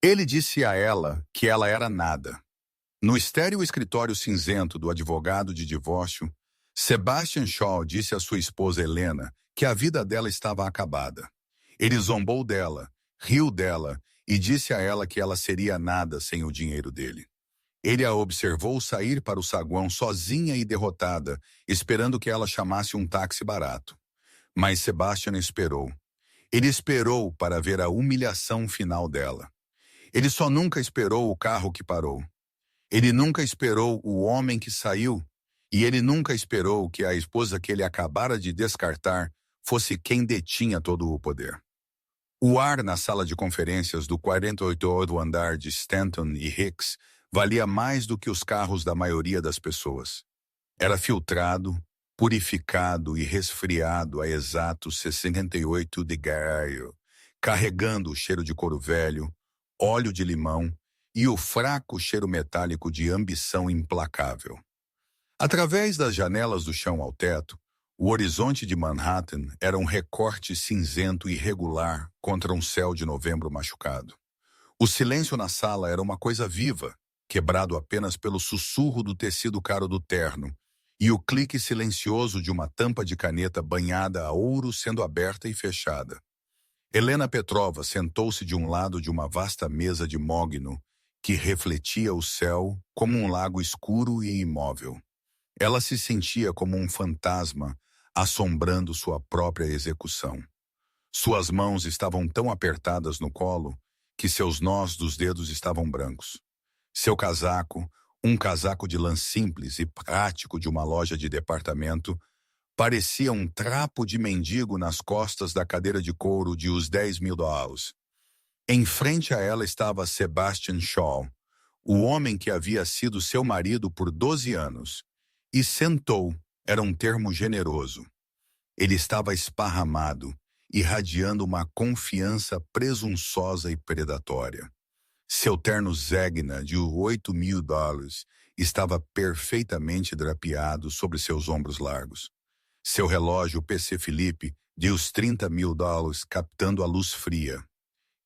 Ele disse a ela que ela era nada. No estéril escritório cinzento do advogado de divórcio, Sebastian Shaw disse à sua esposa Helena que a vida dela estava acabada. Ele zombou dela, riu dela e disse a ela que ela seria nada sem o dinheiro dele. Ele a observou sair para o saguão sozinha e derrotada, esperando que ela chamasse um táxi barato. Mas Sebastian esperou. Ele esperou para ver a humilhação final dela. Ele só nunca esperou o carro que parou. Ele nunca esperou o homem que saiu. E ele nunca esperou que a esposa que ele acabara de descartar fosse quem detinha todo o poder. O ar na sala de conferências do 48º andar de Stanton e Hicks valia mais do que os carros da maioria das pessoas. Era filtrado, purificado e resfriado a exatos 68 degraus, carregando o cheiro de couro velho, óleo de limão e o fraco cheiro metálico de ambição implacável. Através das janelas do chão ao teto, o horizonte de Manhattan era um recorte cinzento irregular contra um céu de novembro machucado. O silêncio na sala era uma coisa viva, quebrado apenas pelo sussurro do tecido caro do terno e o clique silencioso de uma tampa de caneta banhada a ouro sendo aberta e fechada. Helena Petrova sentou-se de um lado de uma vasta mesa de mogno que refletia o céu como um lago escuro e imóvel. Ela se sentia como um fantasma assombrando sua própria execução. Suas mãos estavam tão apertadas no colo que seus nós dos dedos estavam brancos. Seu casaco, um casaco de lã simples e prático de uma loja de departamento, parecia um trapo de mendigo nas costas da cadeira de couro de os $10.000. Em frente a ela estava Sebastian Shaw, o homem que havia sido seu marido por 12 anos, e sentou era um termo generoso. Ele estava esparramado, irradiando uma confiança presunçosa e predatória. Seu terno Zegna de $8.000 estava perfeitamente drapeado sobre seus ombros largos. Seu relógio PC Philippe de os $30.000 captando a luz fria.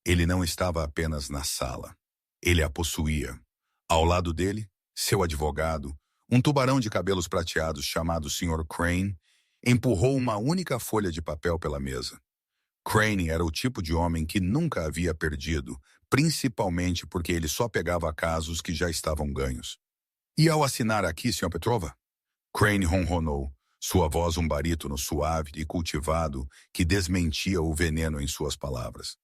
Ele não estava apenas na sala. Ele a possuía. Ao lado dele, seu advogado, um tubarão de cabelos prateados chamado Sr. Crane, empurrou uma única folha de papel pela mesa. Crane era o tipo de homem que nunca havia perdido, principalmente porque ele só pegava casos que já estavam ganhos. E ao assinar aqui, Sr. Petrova? Crane ronronou, sua voz um barítono suave e cultivado que desmentia o veneno em suas palavras.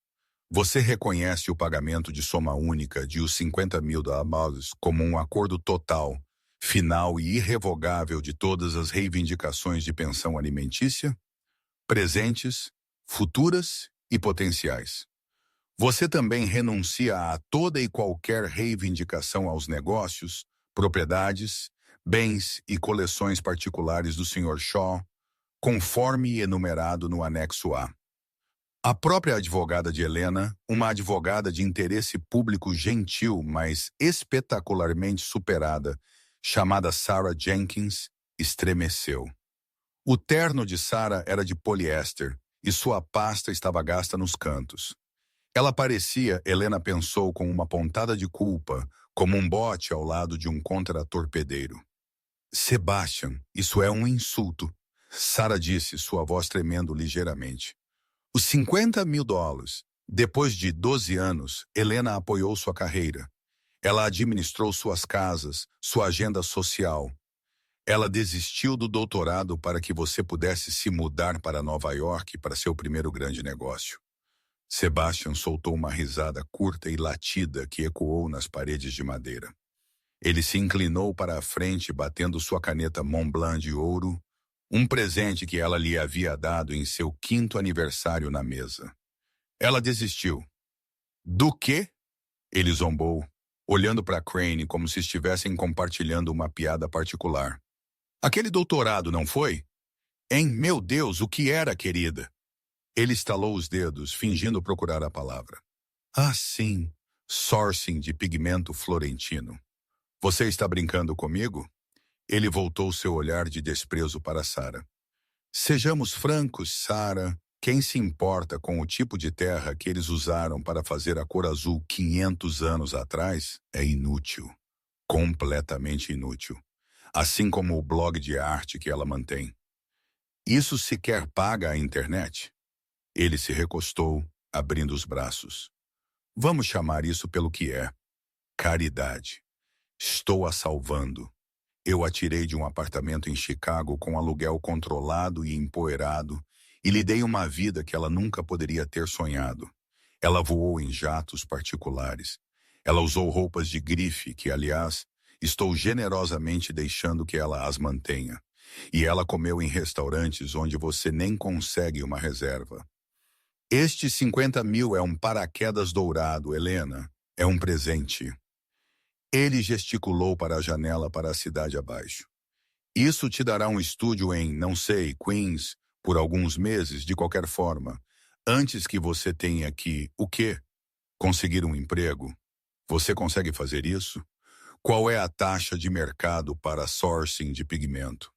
Você reconhece o pagamento de soma única de os $50.000 como um acordo total, final e irrevogável de todas as reivindicações de pensão alimentícia, presentes, futuras e potenciais. Você também renuncia a toda e qualquer reivindicação aos negócios, propriedades, bens e coleções particulares do Sr. Shaw, conforme enumerado no anexo A. A própria advogada de Helena, uma advogada de interesse público gentil, mas espetacularmente superada, chamada Sarah Jenkins, estremeceu. O terno de Sarah era de poliéster e sua pasta estava gasta nos cantos. Ela parecia, Helena pensou com uma pontada de culpa, como um bote ao lado de um contratorpedeiro. Sebastian, isso é um insulto, Sarah disse, sua voz tremendo ligeiramente. Os $50.000. Depois de 12 anos, Helena apoiou sua carreira. Ela administrou suas casas, sua agenda social. Ela desistiu do doutorado para que você pudesse se mudar para Nova York para seu primeiro grande negócio. Sebastian soltou uma risada curta e latida que ecoou nas paredes de madeira. Ele se inclinou para a frente, batendo sua caneta Montblanc de ouro, um presente que ela lhe havia dado em seu 5º aniversário na mesa. Ela desistiu. Do quê? Ele zombou, olhando para Crane como se estivessem compartilhando uma piada particular. Aquele doutorado, não foi? Hein, meu Deus, o que era, querida? Ele estalou os dedos, fingindo procurar a palavra. Ah, sim, sourcing de pigmento florentino. Você está brincando comigo? Ele voltou seu olhar de desprezo para Sarah. Sejamos francos, Sarah. Quem se importa com o tipo de terra que eles usaram para fazer a cor azul 500 anos atrás é inútil. Completamente inútil. Assim como o blog de arte que ela mantém. Isso sequer paga a internet. Ele se recostou, abrindo os braços. Vamos chamar isso pelo que é. Caridade. Estou a salvando. Eu a tirei de um apartamento em Chicago com aluguel controlado e empoeirado e lhe dei uma vida que ela nunca poderia ter sonhado. Ela voou em jatos particulares. Ela usou roupas de grife que, aliás, estou generosamente deixando que ela as mantenha. E ela comeu em restaurantes onde você nem consegue uma reserva. Este 50 mil é um paraquedas dourado, Helena. É um presente. Ele gesticulou para a janela para a cidade abaixo. Isso te dará um estúdio em, não sei, Queens, por alguns meses, de qualquer forma. Antes que você tenha que, o quê? Conseguir um emprego? Você consegue fazer isso? Qual é a taxa de mercado para sourcing de pigmento?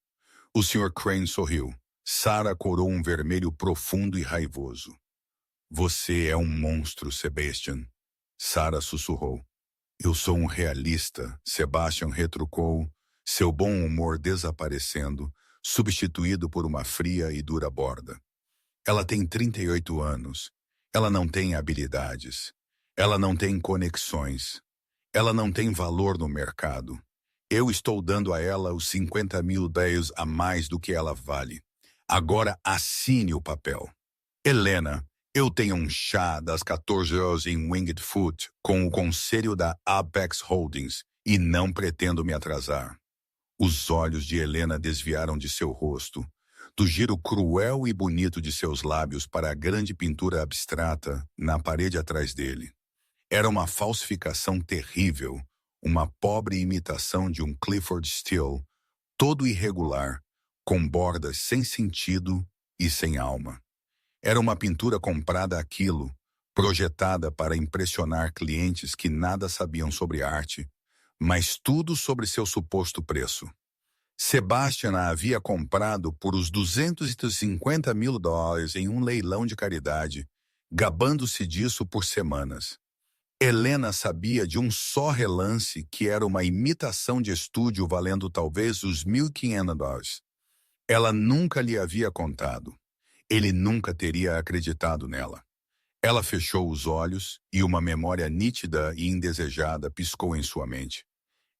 O Sr. Crane sorriu. Sarah corou um vermelho profundo e raivoso. Você é um monstro, Sebastian. Sarah sussurrou. Eu sou um realista, Sebastian retrucou, seu bom humor desaparecendo, substituído por uma fria e dura borda. Ela tem 38 anos. Ela não tem habilidades. Ela não tem conexões. Ela não tem valor no mercado. Eu estou dando a ela os 50 mil dólares a mais do que ela vale. Agora assine o papel. Helena, eu tenho um chá das 14 horas em Winged Foot com o conselho da Apex Holdings e não pretendo me atrasar. Os olhos de Helena desviaram de seu rosto, do giro cruel e bonito de seus lábios para a grande pintura abstrata na parede atrás dele. Era uma falsificação terrível, uma pobre imitação de um Clifford Steele, todo irregular, com bordas sem sentido e sem alma. Era uma pintura comprada a quilo, projetada para impressionar clientes que nada sabiam sobre arte, mas tudo sobre seu suposto preço. Sebastian a havia comprado por os 250 mil dólares em um leilão de caridade, gabando-se disso por semanas. Helena sabia de um só relance que era uma imitação de estúdio valendo talvez os 1.500 dólares. Ela nunca lhe havia contado. Ele nunca teria acreditado nela. Ela fechou os olhos e uma memória nítida e indesejada piscou em sua mente.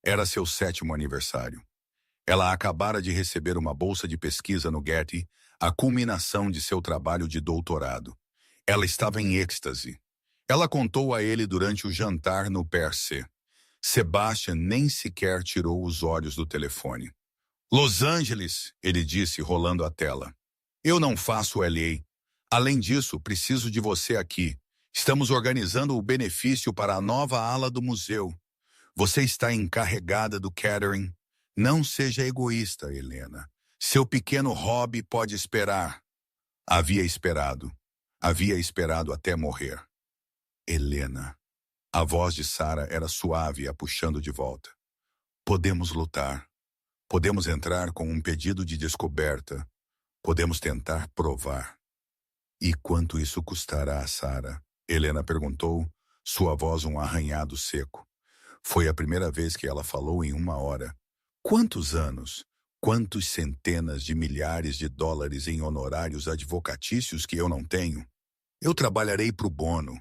Era seu 7º aniversário. Ela acabara de receber uma bolsa de pesquisa no Getty, a culminação de seu trabalho de doutorado. Ela estava em êxtase. Ela contou a ele durante o jantar no Perse. Sebastian nem sequer tirou os olhos do telefone. Los Angeles, ele disse, rolando a tela. Eu não faço LA. Além disso, preciso de você aqui. Estamos organizando o benefício para a nova ala do museu. Você está encarregada do catering. Não seja egoísta, Helena. Seu pequeno hobby pode esperar. Havia esperado. Havia esperado até morrer. Helena. A voz de Sarah era suave, a puxando de volta. Podemos lutar. Podemos entrar com um pedido de descoberta. Podemos tentar provar. E quanto isso custará, Sarah? Helena perguntou, sua voz um arranhado seco. Foi a primeira vez que ela falou em 1 hora. Quantos anos? Quantos centenas de milhares de dólares em honorários advocatícios que eu não tenho? Eu trabalharei pro bono.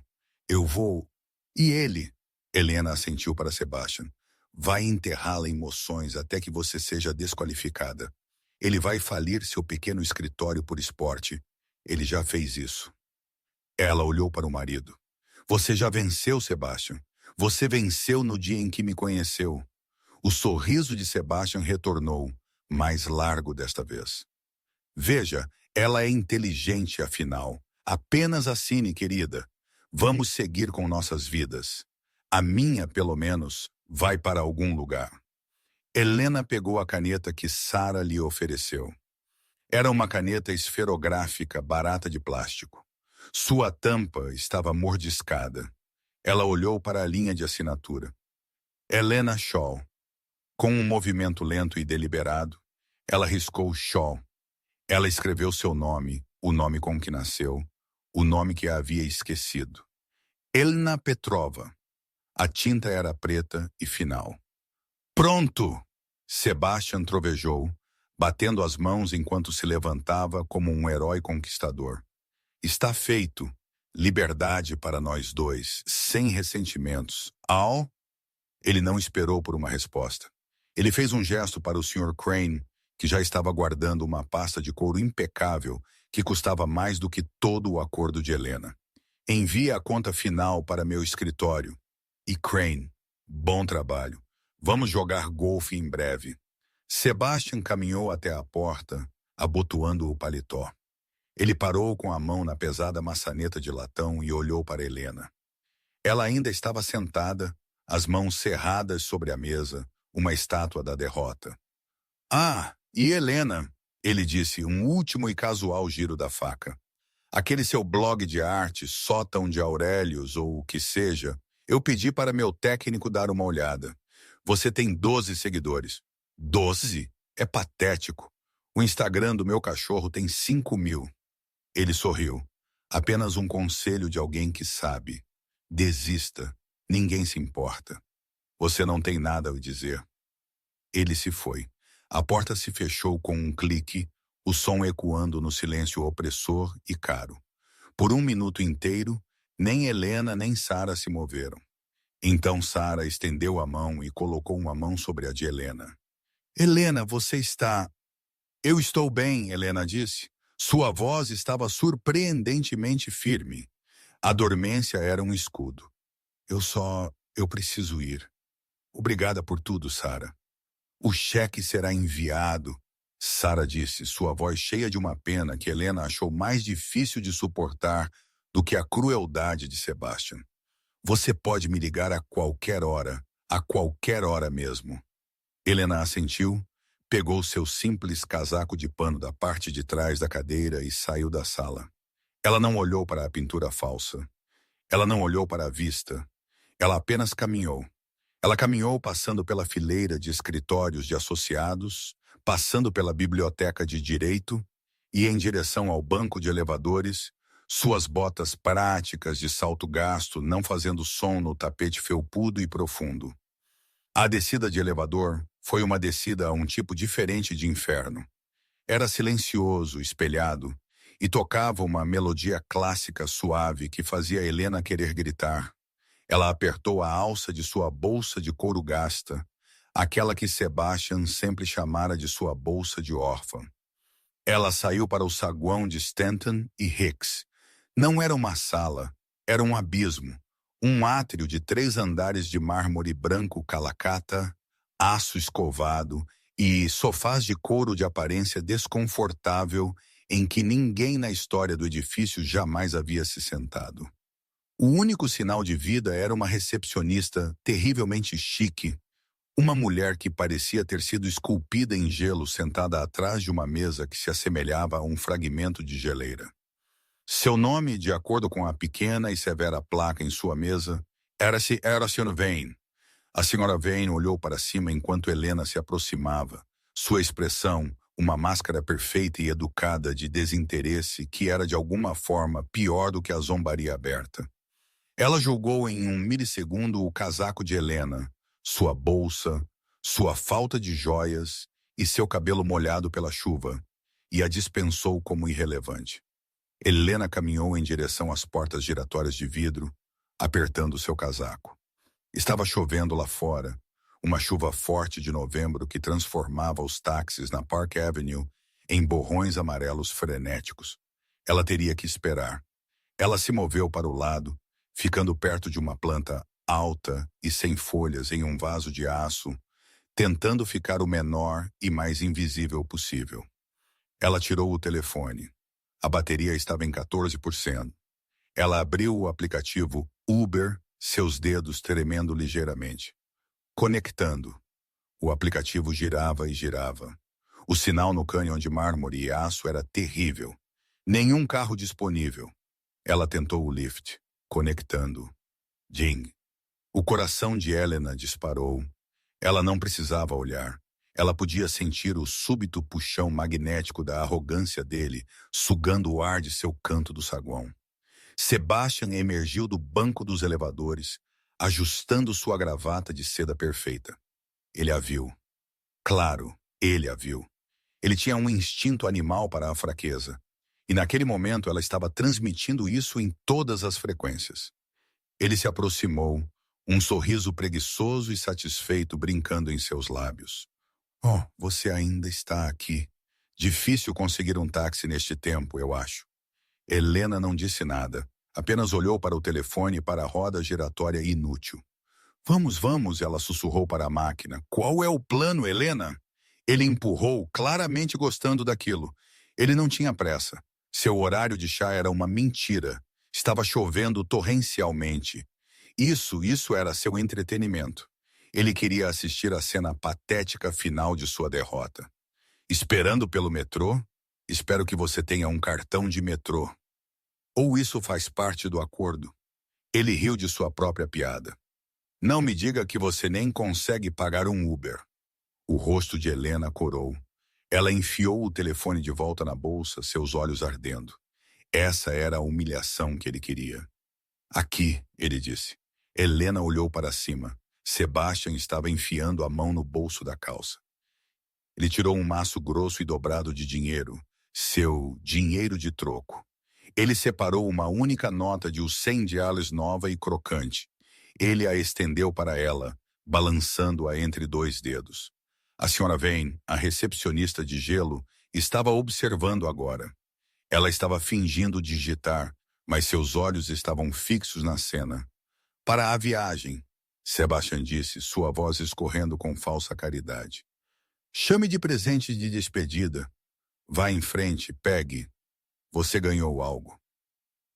Eu vou... E ele? Helena assentiu para Sebastian. Vai enterrá-la em emoções até que você seja desqualificada. Ele vai falir seu pequeno escritório por esporte. Ele já fez isso. Ela olhou para o marido. Você já venceu, Sebastian. Você venceu no dia em que me conheceu. O sorriso de Sebastian retornou, mais largo desta vez. Veja, ela é inteligente, afinal. Apenas assine, querida. Vamos seguir com nossas vidas. A minha, pelo menos, vai para algum lugar. Helena pegou a caneta que Sarah lhe ofereceu. Era uma caneta esferográfica barata de plástico. Sua tampa estava mordiscada. Ela olhou para a linha de assinatura. Helena Shaw. Com um movimento lento e deliberado, ela riscou Shaw. Ela escreveu seu nome, o nome com que nasceu, o nome que a havia esquecido. Elena Petrova. A tinta era preta e final. Pronto! Sebastian trovejou, batendo as mãos enquanto se levantava como um herói conquistador. Está feito. Liberdade para nós dois, sem ressentimentos. Al? Ele não esperou por uma resposta. Ele fez um gesto para o Sr. Crane, que já estava guardando uma pasta de couro impecável que custava mais do que todo o acordo de Helena. Envie a conta final para meu escritório. E Crane, bom trabalho. Vamos jogar golfe em breve. Sebastian caminhou até a porta, abotoando o paletó. Ele parou com a mão na pesada maçaneta de latão e olhou para Helena. Ela ainda estava sentada, as mãos cerradas sobre a mesa, uma estátua da derrota. Ah, e Helena, ele disse, um último e casual giro da faca. Aquele seu blog de arte, Sótão de Aurélios ou o que seja, eu pedi para meu técnico dar uma olhada. Você tem 12 seguidores. 12? É patético. O Instagram do meu cachorro tem 5.000. Ele sorriu. Apenas um conselho de alguém que sabe. Desista. Ninguém se importa. Você não tem nada a dizer. Ele se foi. A porta se fechou com um clique, o som ecoando no silêncio opressor e caro. Por um minuto inteiro, nem Helena nem Sara se moveram. Então Sara estendeu a mão e colocou uma mão sobre a de Helena. Helena, você está... Eu estou bem, Helena disse. Sua voz estava surpreendentemente firme. A dormência era um escudo. Eu preciso ir. Obrigada por tudo, Sara. O cheque será enviado, Sara disse, sua voz cheia de uma pena que Helena achou mais difícil de suportar do que a crueldade de Sebastian. Você pode me ligar a qualquer hora mesmo. Helena assentiu, pegou seu simples casaco de pano da parte de trás da cadeira e saiu da sala. Ela não olhou para a pintura falsa. Ela não olhou para a vista. Ela apenas caminhou. Ela caminhou passando pela fileira de escritórios de associados, passando pela biblioteca de direito e em direção ao banco de elevadores, suas botas práticas de salto gasto não fazendo som no tapete felpudo e profundo. A descida de elevador foi uma descida a um tipo diferente de inferno. Era silencioso, espelhado, e tocava uma melodia clássica suave que fazia Helena querer gritar. Ela apertou a alça de sua bolsa de couro gasta, aquela que Sebastian sempre chamara de sua bolsa de órfã. Ela saiu para o saguão de Stanton e Hicks. Não era uma sala, era um abismo, um átrio de 3 andares de mármore branco calacata, aço escovado e sofás de couro de aparência desconfortável em que ninguém na história do edifício jamais havia se sentado. O único sinal de vida era uma recepcionista terrivelmente chique, uma mulher que parecia ter sido esculpida em gelo sentada atrás de uma mesa que se assemelhava a um fragmento de geleira. Seu nome, de acordo com a pequena e severa placa em sua mesa, era a Sra. Vane. A Sra. Vane olhou para cima enquanto Helena se aproximava. Sua expressão, uma máscara perfeita e educada de desinteresse que era de alguma forma pior do que a zombaria aberta. Ela julgou em um milissegundo o casaco de Helena, sua bolsa, sua falta de joias e seu cabelo molhado pela chuva, e a dispensou como irrelevante. Helena caminhou em direção às portas giratórias de vidro, apertando seu casaco. Estava chovendo lá fora, uma chuva forte de novembro que transformava os táxis na Park Avenue em borrões amarelos frenéticos. Ela teria que esperar. Ela se moveu para o lado, ficando perto de uma planta alta e sem folhas em um vaso de aço, tentando ficar o menor e mais invisível possível. Ela tirou o telefone. A bateria estava em 14%. Ela abriu o aplicativo Uber, seus dedos tremendo ligeiramente. Conectando. O aplicativo girava e girava. O sinal no cânion de mármore e aço era terrível. Nenhum carro disponível. Ela tentou o lift. Conectando. Ding. O coração de Helena disparou. Ela não precisava olhar. Ela podia sentir o súbito puxão magnético da arrogância dele, sugando o ar de seu canto do saguão. Sebastian emergiu do banco dos elevadores, ajustando sua gravata de seda perfeita. Ele a viu. Claro, ele a viu. Ele tinha um instinto animal para a fraqueza. E naquele momento ela estava transmitindo isso em todas as frequências. Ele se aproximou, um sorriso preguiçoso e satisfeito brincando em seus lábios. Oh, você ainda está aqui. Difícil conseguir um táxi neste tempo, eu acho. Helena não disse nada, apenas olhou para o telefone e para a roda giratória inútil. Vamos, vamos, ela sussurrou para a máquina. Qual é o plano, Helena? Ele empurrou, claramente gostando daquilo. Ele não tinha pressa. Seu horário de chá era uma mentira. Estava chovendo torrencialmente. Isso era seu entretenimento. Ele queria assistir à cena patética final de sua derrota. Esperando pelo metrô? Espero que você tenha um cartão de metrô. Ou isso faz parte do acordo? Ele riu de sua própria piada. Não me diga que você nem consegue pagar um Uber. O rosto de Helena corou. Ela enfiou o telefone de volta na bolsa, seus olhos ardendo. Essa era a humilhação que ele queria. Aqui, ele disse. Helena olhou para cima. Sebastian estava enfiando a mão no bolso da calça. Ele tirou um maço grosso e dobrado de dinheiro, seu dinheiro de troco. Ele separou uma única nota de US$100 nova e crocante. Ele a estendeu para ela, balançando-a entre dois dedos. A senhora Vane, a recepcionista de gelo, estava observando agora. Ela estava fingindo digitar, mas seus olhos estavam fixos na cena. Para a viagem, Sebastian disse, sua voz escorrendo com falsa caridade. Chame de presente de despedida. Vá em frente, pegue. Você ganhou algo.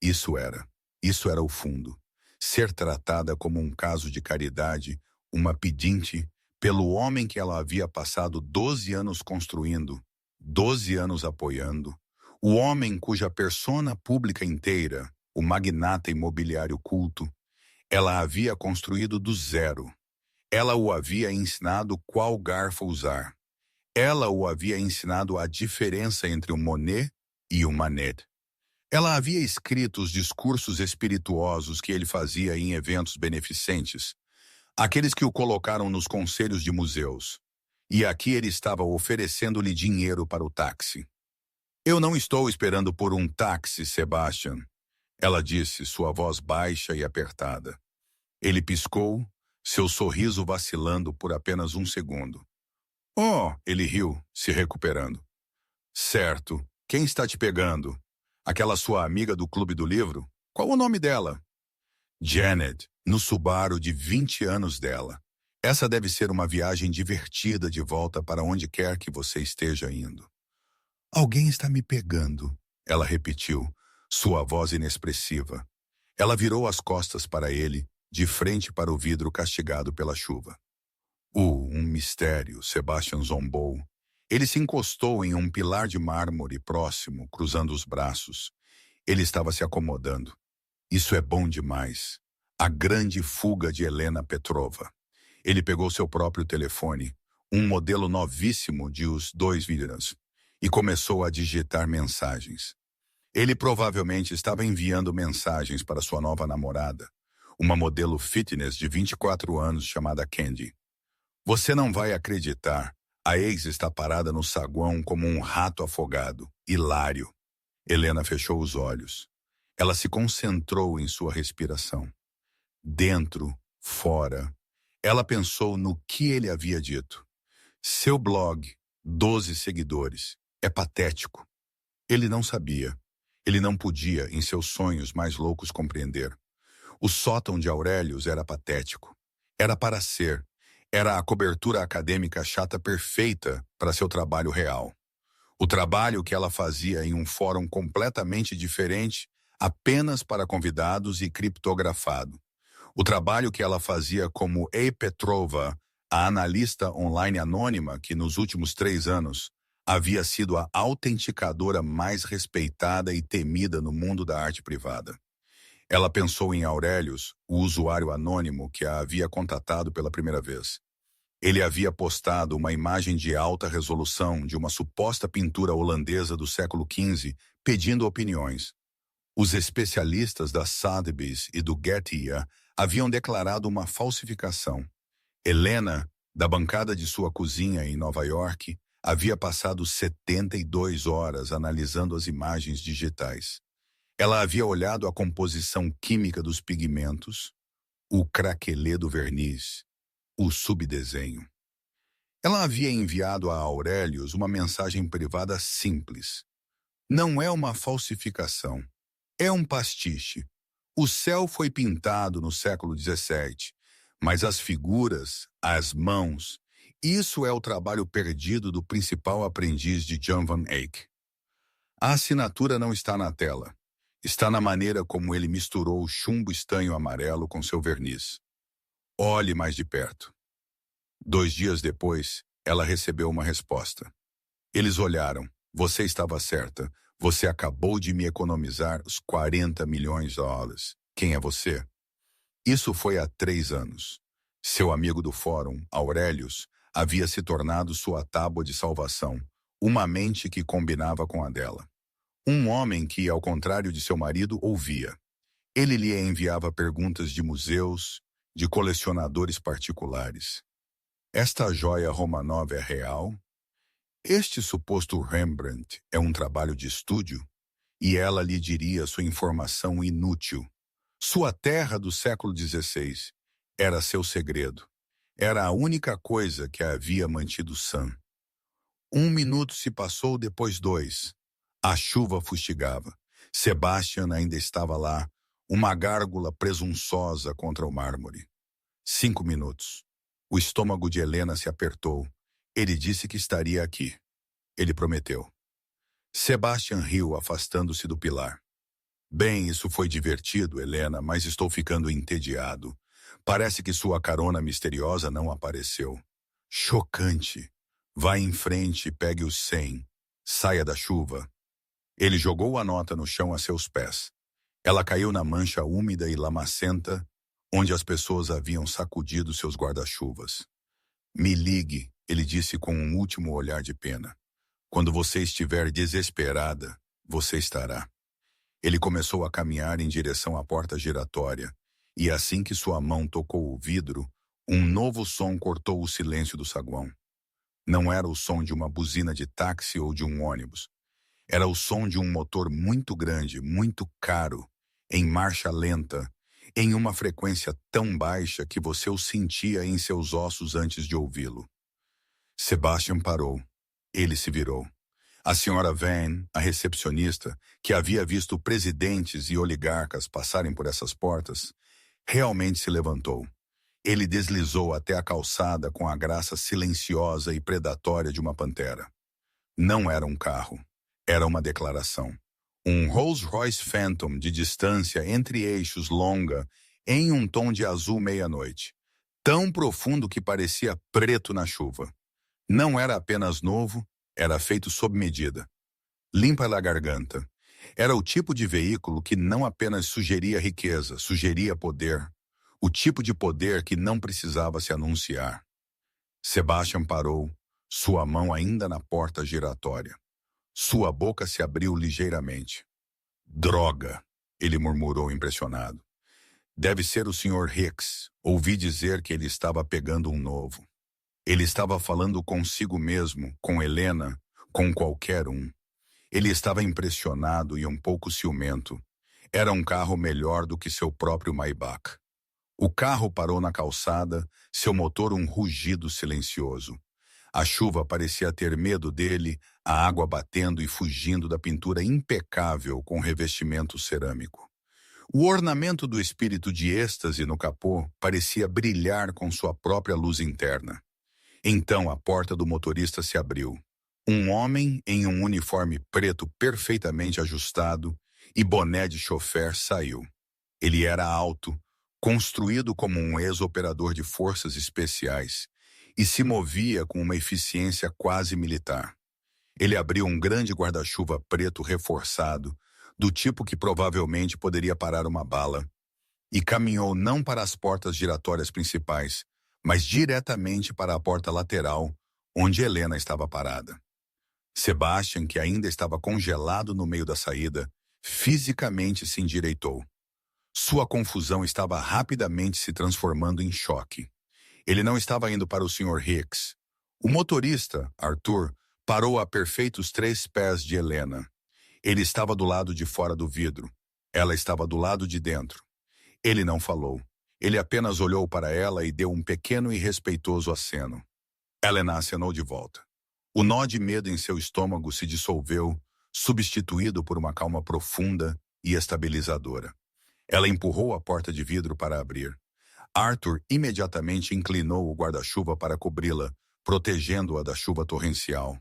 Isso era o fundo. Ser tratada como um caso de caridade, uma pedinte, pelo homem que ela havia passado 12 anos construindo, 12 anos apoiando, o homem cuja persona pública inteira, o magnata imobiliário culto, ela havia construído do zero. Ela o havia ensinado qual garfo usar. Ela o havia ensinado a diferença entre o Monet e o Manet. Ela havia escrito os discursos espirituosos que ele fazia em eventos beneficentes, aqueles que o colocaram nos conselhos de museus. E aqui ele estava oferecendo-lhe dinheiro para o táxi. Eu não estou esperando por um táxi, Sebastian, ela disse, sua voz baixa e apertada. Ele piscou, seu sorriso vacilando por apenas um segundo. Oh, ele riu, se recuperando. Certo, quem está te pegando? Aquela sua amiga do Clube do Livro? Qual o nome dela? Janet, no Subaru de 20 anos dela. Essa deve ser uma viagem divertida de volta para onde quer que você esteja indo. Alguém está me pegando, ela repetiu, sua voz inexpressiva. Ela virou as costas para ele, de frente para o vidro castigado pela chuva. Um mistério, Sebastian zombou. Ele se encostou em um pilar de mármore próximo, cruzando os braços. Ele estava se acomodando. Isso é bom demais. A grande fuga de Helena Petrova. Ele pegou seu próprio telefone, um modelo novíssimo de os 2 vidros, e começou a digitar mensagens. Ele provavelmente estava enviando mensagens para sua nova namorada, uma modelo fitness de 24 anos chamada Candy. Você não vai acreditar. A ex está parada no saguão como um rato afogado. Hilário. Helena fechou os olhos. Ela se concentrou em sua respiração. Dentro, fora. Ela pensou no que ele havia dito. Seu blog, 12 seguidores. É patético. Ele não sabia. Ele não podia, em seus sonhos mais loucos, compreender. O sótão de Aurelius era patético. Era para ser. Era a cobertura acadêmica chata perfeita para seu trabalho real. O trabalho que ela fazia em um fórum completamente diferente, apenas para convidados e criptografado. O trabalho que ela fazia como E. Petrova, a analista online anônima que nos últimos 3 anos havia sido a autenticadora mais respeitada e temida no mundo da arte privada. Ela pensou em Aurelius, o usuário anônimo que a havia contatado pela primeira vez. Ele havia postado uma imagem de alta resolução de uma suposta pintura holandesa do século XV, pedindo opiniões. Os especialistas da Sotheby's e do Getty haviam declarado uma falsificação. Helena, da bancada de sua cozinha em Nova York, havia passado 72 horas analisando as imagens digitais. Ela havia olhado a composição química dos pigmentos, o craquelê do verniz, o subdesenho. Ela havia enviado a Aurelius uma mensagem privada simples. Não é uma falsificação, é um pastiche. O céu foi pintado no século XVII, mas as figuras, as mãos, isso é o trabalho perdido do principal aprendiz de Jan van Eyck. A assinatura não está na tela. Está na maneira como ele misturou o chumbo estanho amarelo com seu verniz. Olhe mais de perto. 2 dias depois, ela recebeu uma resposta. Eles olharam. Você estava certa. Você acabou de me economizar os 40 milhões de dólares. Quem é você? Isso foi há 3 anos. Seu amigo do fórum, Aurelius, havia se tornado sua tábua de salvação, uma mente que combinava com a dela. Um homem que, ao contrário de seu marido, ouvia. Ele lhe enviava perguntas de museus, de colecionadores particulares. Esta joia Romanov é real? Este suposto Rembrandt é um trabalho de estúdio? E ela lhe diria sua informação inútil. Sua terra do século XVI era seu segredo. Era a única coisa que a havia mantido sã. 1 minuto se passou, depois 2. A chuva fustigava. Sebastian ainda estava lá, uma gárgula presunçosa contra o mármore. 5 minutos. O estômago de Helena se apertou. Ele disse que estaria aqui. Ele prometeu. Sebastian riu, afastando-se do pilar. Bem, isso foi divertido, Helena, mas estou ficando entediado. Parece que sua carona misteriosa não apareceu. Chocante. Vá em frente e pegue os 100. Saia da chuva. Ele jogou a nota no chão a seus pés. Ela caiu na mancha úmida e lamacenta, onde as pessoas haviam sacudido seus guarda-chuvas. Me ligue, ele disse com um último olhar de pena. Quando você estiver desesperada, você estará. Ele começou a caminhar em direção à porta giratória, e assim que sua mão tocou o vidro, um novo som cortou o silêncio do saguão. Não era o som de uma buzina de táxi ou de um ônibus. Era o som de um motor muito grande, muito caro, em marcha lenta, em uma frequência tão baixa que você o sentia em seus ossos antes de ouvi-lo. Sebastian parou. Ele se virou. A senhora Van, a recepcionista, que havia visto presidentes e oligarcas passarem por essas portas, realmente se levantou. Ele deslizou até a calçada com a graça silenciosa e predatória de uma pantera. Não era um carro. Era uma declaração. Um Rolls-Royce Phantom de distância entre eixos longa em um tom de azul meia-noite, tão profundo que parecia preto na chuva. Não era apenas novo, era feito sob medida. Limpa da garganta. Era o tipo de veículo que não apenas sugeria riqueza, sugeria poder. O tipo de poder que não precisava se anunciar. Sebastian parou, sua mão ainda na porta giratória. Sua boca se abriu ligeiramente. Droga, ele murmurou impressionado. Deve ser o Sr. Hicks. Ouvi dizer que ele estava pegando um novo. Ele estava falando consigo mesmo, com Helena, com qualquer um. Ele estava impressionado e um pouco ciumento. Era um carro melhor do que seu próprio Maybach. O carro parou na calçada, seu motor um rugido silencioso. A chuva parecia ter medo dele, a água batendo e fugindo da pintura impecável com revestimento cerâmico. O ornamento do espírito de êxtase no capô parecia brilhar com sua própria luz interna. Então a porta do motorista se abriu. Um homem em um uniforme preto perfeitamente ajustado e boné de chofer saiu. Ele era alto, construído como um ex-operador de forças especiais, e se movia com uma eficiência quase militar. Ele abriu um grande guarda-chuva preto reforçado, do tipo que provavelmente poderia parar uma bala, e caminhou não para as portas giratórias principais, mas diretamente para a porta lateral, onde Helena estava parada. Sebastian, que ainda estava congelado no meio da saída, fisicamente se endireitou. Sua confusão estava rapidamente se transformando em choque. Ele não estava indo para o Sr. Hicks. O motorista, Arthur, parou a perfeitos 3 pés de Helena. Ele estava do lado de fora do vidro. Ela estava do lado de dentro. Ele não falou. Ele apenas olhou para ela e deu um pequeno e respeitoso aceno. Helena acenou de volta. O nó de medo em seu estômago se dissolveu, substituído por uma calma profunda e estabilizadora. Ela empurrou a porta de vidro para abrir. Arthur imediatamente inclinou o guarda-chuva para cobri-la, protegendo-a da chuva torrencial.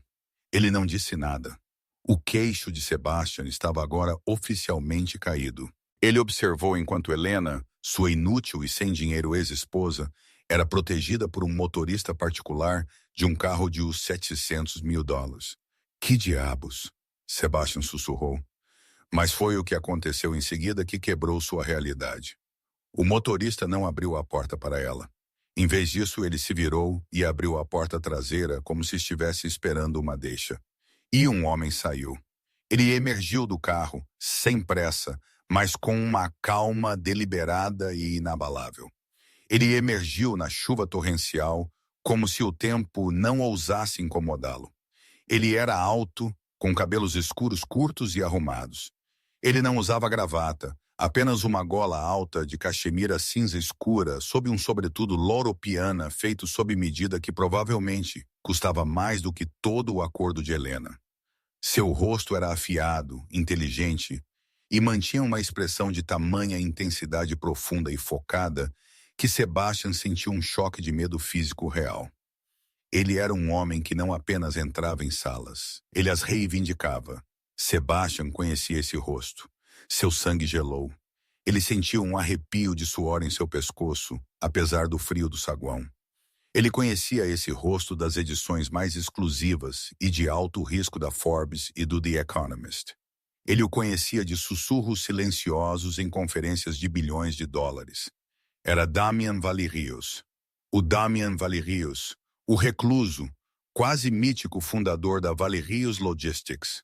Ele não disse nada. O queixo de Sebastian estava agora oficialmente caído. Ele observou enquanto Helena, sua inútil e sem dinheiro ex-esposa, era protegida por um motorista particular de um carro de uns $700 mil. Que diabos? Sebastian sussurrou. Mas foi o que aconteceu em seguida que quebrou sua realidade. O motorista não abriu a porta para ela. Em vez disso, ele se virou e abriu a porta traseira como se estivesse esperando uma deixa. E um homem saiu. Ele emergiu do carro, sem pressa, mas com uma calma deliberada e inabalável. Ele emergiu na chuva torrencial, como se o tempo não ousasse incomodá-lo. Ele era alto, com cabelos escuros curtos e arrumados. Ele não usava gravata, apenas uma gola alta de cachemira cinza escura sob um sobretudo loro-piana feito sob medida que provavelmente custava mais do que todo o acordo de Helena. Seu rosto era afiado, inteligente, e mantinha uma expressão de tamanha intensidade profunda e focada que Sebastian sentiu um choque de medo físico real. Ele era um homem que não apenas entrava em salas, ele as reivindicava. Sebastian conhecia esse rosto. Seu sangue gelou. Ele sentiu um arrepio de suor em seu pescoço, apesar do frio do saguão. Ele conhecia esse rosto das edições mais exclusivas e de alto risco da Forbes e do The Economist. Ele o conhecia de sussurros silenciosos em conferências de bilhões de dólares. Era Damian Valerius. O Damian Valerius, o recluso, quase mítico fundador da Valerius Logistics.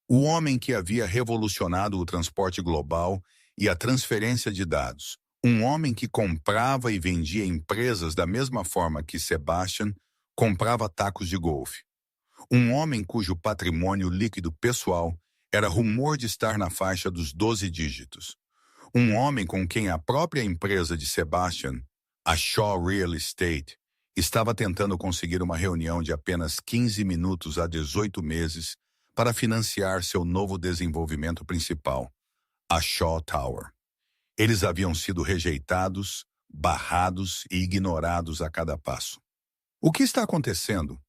O homem que havia revolucionado o transporte global e a transferência de dados. Um homem que comprava e vendia empresas da mesma forma que Sebastian comprava tacos de golfe. Um homem cujo patrimônio líquido pessoal era rumor de estar na faixa dos 12 dígitos. Um homem com quem a própria empresa de Sebastian, a Shaw Real Estate, estava tentando conseguir uma reunião de apenas 15 minutos há 18 meses para financiar seu novo desenvolvimento principal, a Shaw Tower. Eles haviam sido rejeitados, barrados e ignorados a cada passo. O que está acontecendo?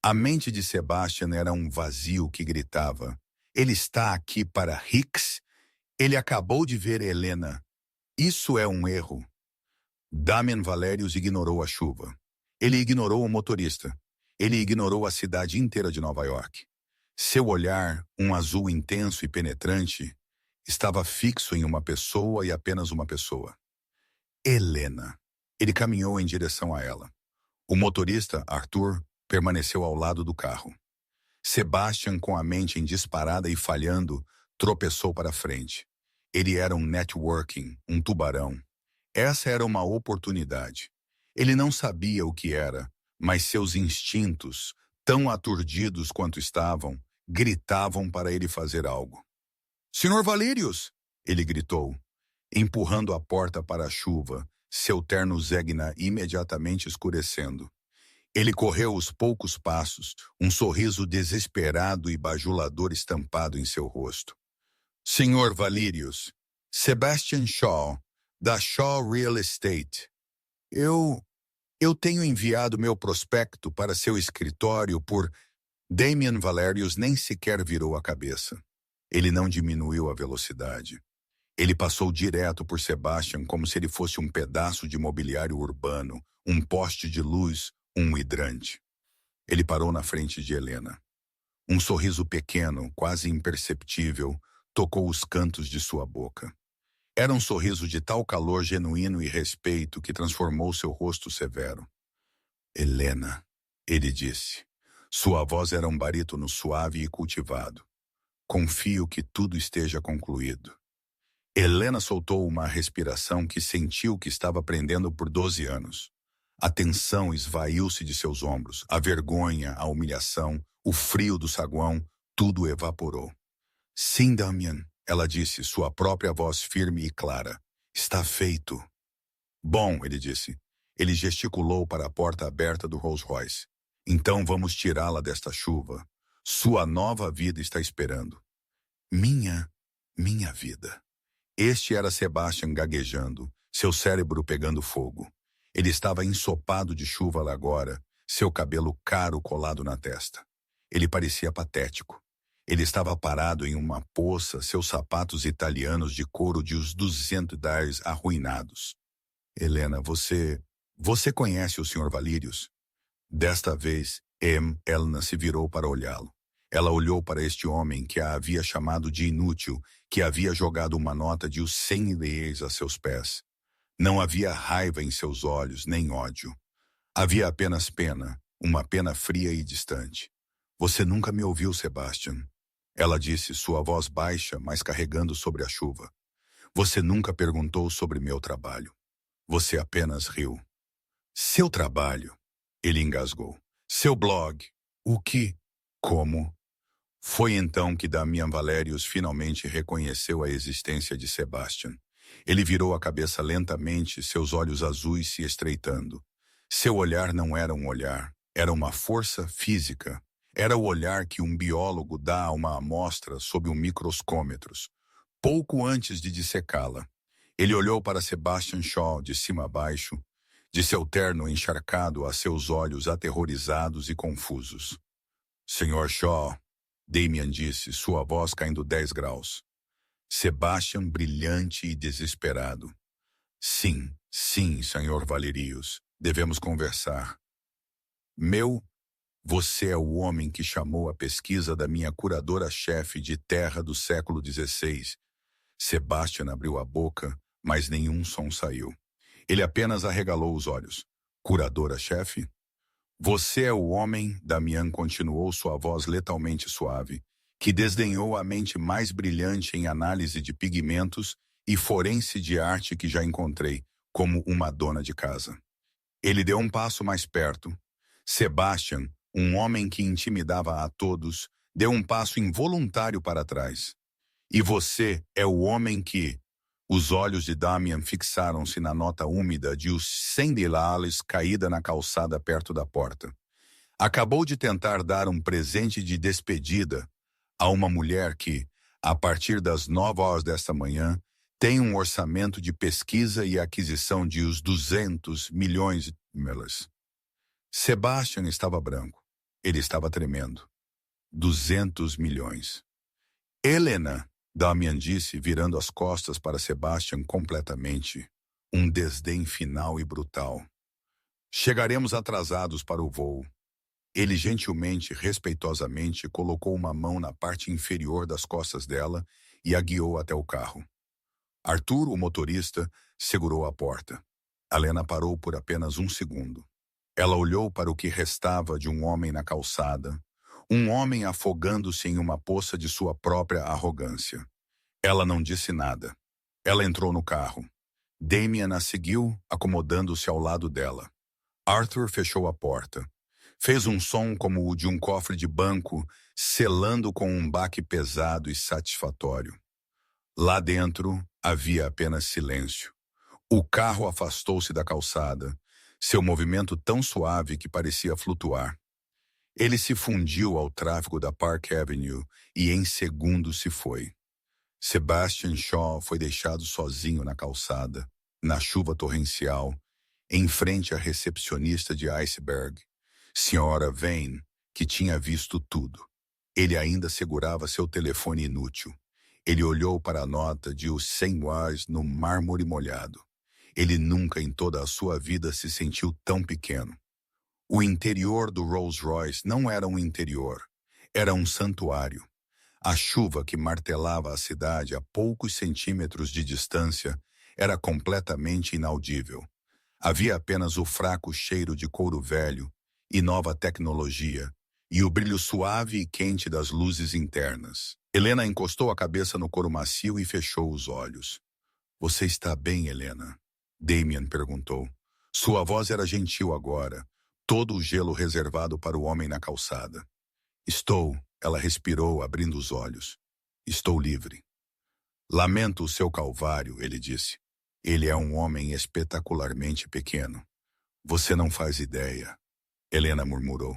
A mente de Sebastian era um vazio que gritava: ele está aqui para Hicks? Ele acabou de ver Helena. Isso é um erro. Damian Valerius ignorou a chuva. Ele ignorou o motorista. Ele ignorou a cidade inteira de Nova York. Seu olhar, um azul intenso e penetrante, estava fixo em uma pessoa e apenas uma pessoa. Helena. Ele caminhou em direção a ela. O motorista, Arthur, permaneceu ao lado do carro. Sebastian, com a mente em disparada e falhando, tropeçou para frente. Ele era um networking, um tubarão. Essa era uma oportunidade. Ele não sabia o que era, mas seus instintos, tão aturdidos quanto estavam, gritavam para ele fazer algo. Senhor Valerius! Ele gritou, empurrando a porta para a chuva, seu terno zegna imediatamente escurecendo. Ele correu os poucos passos, um sorriso desesperado e bajulador estampado em seu rosto. Senhor Valerius, Sebastian Shaw, da Shaw Real Estate. Eu tenho enviado meu prospecto para seu escritório por... Damian Valerius nem sequer virou a cabeça. Ele não diminuiu a velocidade. Ele passou direto por Sebastian como se ele fosse um pedaço de mobiliário urbano, um poste de luz, um hidrante. Ele parou na frente de Helena. Um sorriso pequeno, quase imperceptível, tocou os cantos de sua boca. Era um sorriso de tal calor genuíno e respeito que transformou seu rosto severo. Helena, ele disse. Sua voz era um barítono suave e cultivado. Confio que tudo esteja concluído. Helena soltou uma respiração que sentiu que estava prendendo por 12 anos. A tensão esvaiu-se de seus ombros, a vergonha, a humilhação, o frio do saguão, tudo evaporou. Sim, Damian, ela disse, sua própria voz firme e clara. Está feito. Bom, ele disse. Ele gesticulou para a porta aberta do Rolls Royce. Então vamos tirá-la desta chuva. Sua nova vida está esperando. Minha vida. Este era Sebastian gaguejando, seu cérebro pegando fogo. Ele estava ensopado de chuva lá agora, seu cabelo caro colado na testa. Ele parecia patético. Ele estava parado em uma poça, seus sapatos italianos de couro de uns $200 arruinados. Helena, você conhece o Sr. Valírios? Desta vez, Helena se virou para olhá-lo. Ela olhou para este homem que a havia chamado de inútil, que havia jogado uma nota de os 100 leis a seus pés. Não havia raiva em seus olhos, nem ódio. Havia apenas pena, uma pena fria e distante. Você nunca me ouviu, Sebastian. Ela disse, sua voz baixa, mas carregando sobre a chuva. Você nunca perguntou sobre meu trabalho. Você apenas riu. Seu trabalho? Ele engasgou. Seu blog? O que? Como? Foi então que Damian Valérios finalmente reconheceu a existência de Sebastian. Ele virou a cabeça lentamente, seus olhos azuis se estreitando. Seu olhar não era um olhar, era uma força física. Era o olhar que um biólogo dá a uma amostra sob um microscómetro, pouco antes de dissecá-la. Ele olhou para Sebastian Shaw de cima a baixo, de seu terno encharcado a seus olhos aterrorizados e confusos. Senhor Shaw, Damian disse, sua voz caindo 10 graus. Sebastian brilhante e desesperado. Sim, Senhor Valerius, devemos conversar. Você é o homem que chamou a pesquisa da minha curadora-chefe de terra do século XVI. Sebastian abriu a boca, mas nenhum som saiu. Ele apenas arregalou os olhos. Curadora-chefe? Você é o homem, Damian continuou sua voz letalmente suave, que desdenhou a mente mais brilhante em análise de pigmentos e forense de arte que já encontrei, como uma dona de casa. Ele deu um passo mais perto. Sebastian, um homem que intimidava a todos, deu um passo involuntário para trás. E você é o homem que... Os olhos de Damian fixaram-se na nota úmida de os $100 caída na calçada perto da porta. Acabou de tentar dar um presente de despedida a uma mulher que, a partir das 9 horas desta manhã, tem um orçamento de pesquisa e aquisição de os 200 milhões de dólares. Sebastian estava branco. Ele estava tremendo. 200 milhões. Helena, Damian disse, virando as costas para Sebastian completamente. Um desdém final e brutal. Chegaremos atrasados para o voo. Ele gentilmente, respeitosamente, colocou uma mão na parte inferior das costas dela e a guiou até o carro. Arthur, o motorista, segurou a porta. Helena parou por apenas um segundo. Ela olhou para o que restava de um homem na calçada, um homem afogando-se em uma poça de sua própria arrogância. Ela não disse nada. Ela entrou no carro. Damian a seguiu, acomodando-se ao lado dela. Arthur fechou a porta. Fez um som como o de um cofre de banco, selando com um baque pesado e satisfatório. Lá dentro havia apenas silêncio. O carro afastou-se da calçada, seu movimento tão suave que parecia flutuar. Ele se fundiu ao tráfego da Park Avenue e em segundos se foi. Sebastian Shaw foi deixado sozinho na calçada, na chuva torrencial, em frente à recepcionista de Iceberg, Sra. Vane, que tinha visto tudo. Ele ainda segurava seu telefone inútil. Ele olhou para a nota de os $100 no mármore molhado. Ele nunca em toda a sua vida se sentiu tão pequeno. O interior do Rolls-Royce não era um interior, era um santuário. A chuva que martelava a cidade a poucos centímetros de distância era completamente inaudível. Havia apenas o fraco cheiro de couro velho e nova tecnologia, e o brilho suave e quente das luzes internas. Helena encostou a cabeça no couro macio e fechou os olhos. Você está bem, Helena? Damien perguntou. Sua voz era gentil agora, todo o gelo reservado para o homem na calçada. Estou, ela respirou, abrindo os olhos. Estou livre. Lamento o seu calvário, ele disse. Ele é um homem espetacularmente pequeno. Você não faz ideia, Helena murmurou.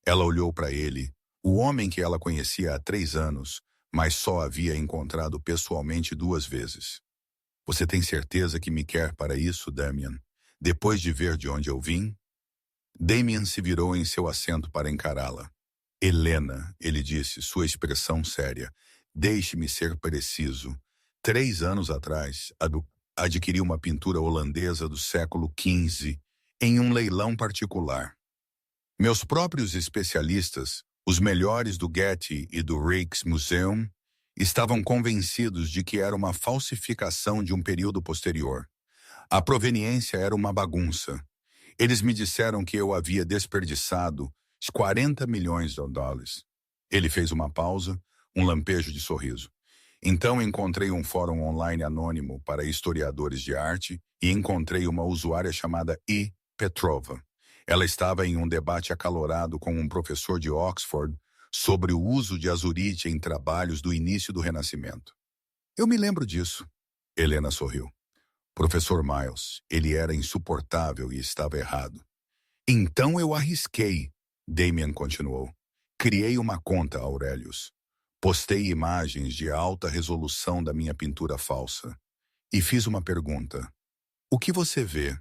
Ela olhou para ele, o homem que ela conhecia há 3 anos, mas só havia encontrado pessoalmente 2 vezes. Você tem certeza que me quer para isso, Damien? Depois de ver de onde eu vim? Damien se virou em seu assento para encará-la. Helena, ele disse, sua expressão séria. Deixe-me ser preciso. 3 anos atrás, adquiri uma pintura holandesa do século XV em um leilão particular. Meus próprios especialistas, os melhores do Getty e do Rijksmuseum, estavam convencidos de que era uma falsificação de um período posterior. A proveniência era uma bagunça. Eles me disseram que eu havia desperdiçado 40 milhões de dólares. Ele fez uma pausa, um lampejo de sorriso. Então encontrei um fórum online anônimo para historiadores de arte e encontrei uma usuária chamada E. Petrova. Ela estava em um debate acalorado com um professor de Oxford sobre o uso de azurite em trabalhos do início do Renascimento. Eu me lembro disso. Helena sorriu. Professor Miles, ele era insuportável e estava errado. Então eu arrisquei, Damien continuou. Criei uma conta, Aurelius. Postei imagens de alta resolução da minha pintura falsa. E fiz uma pergunta. O que você vê?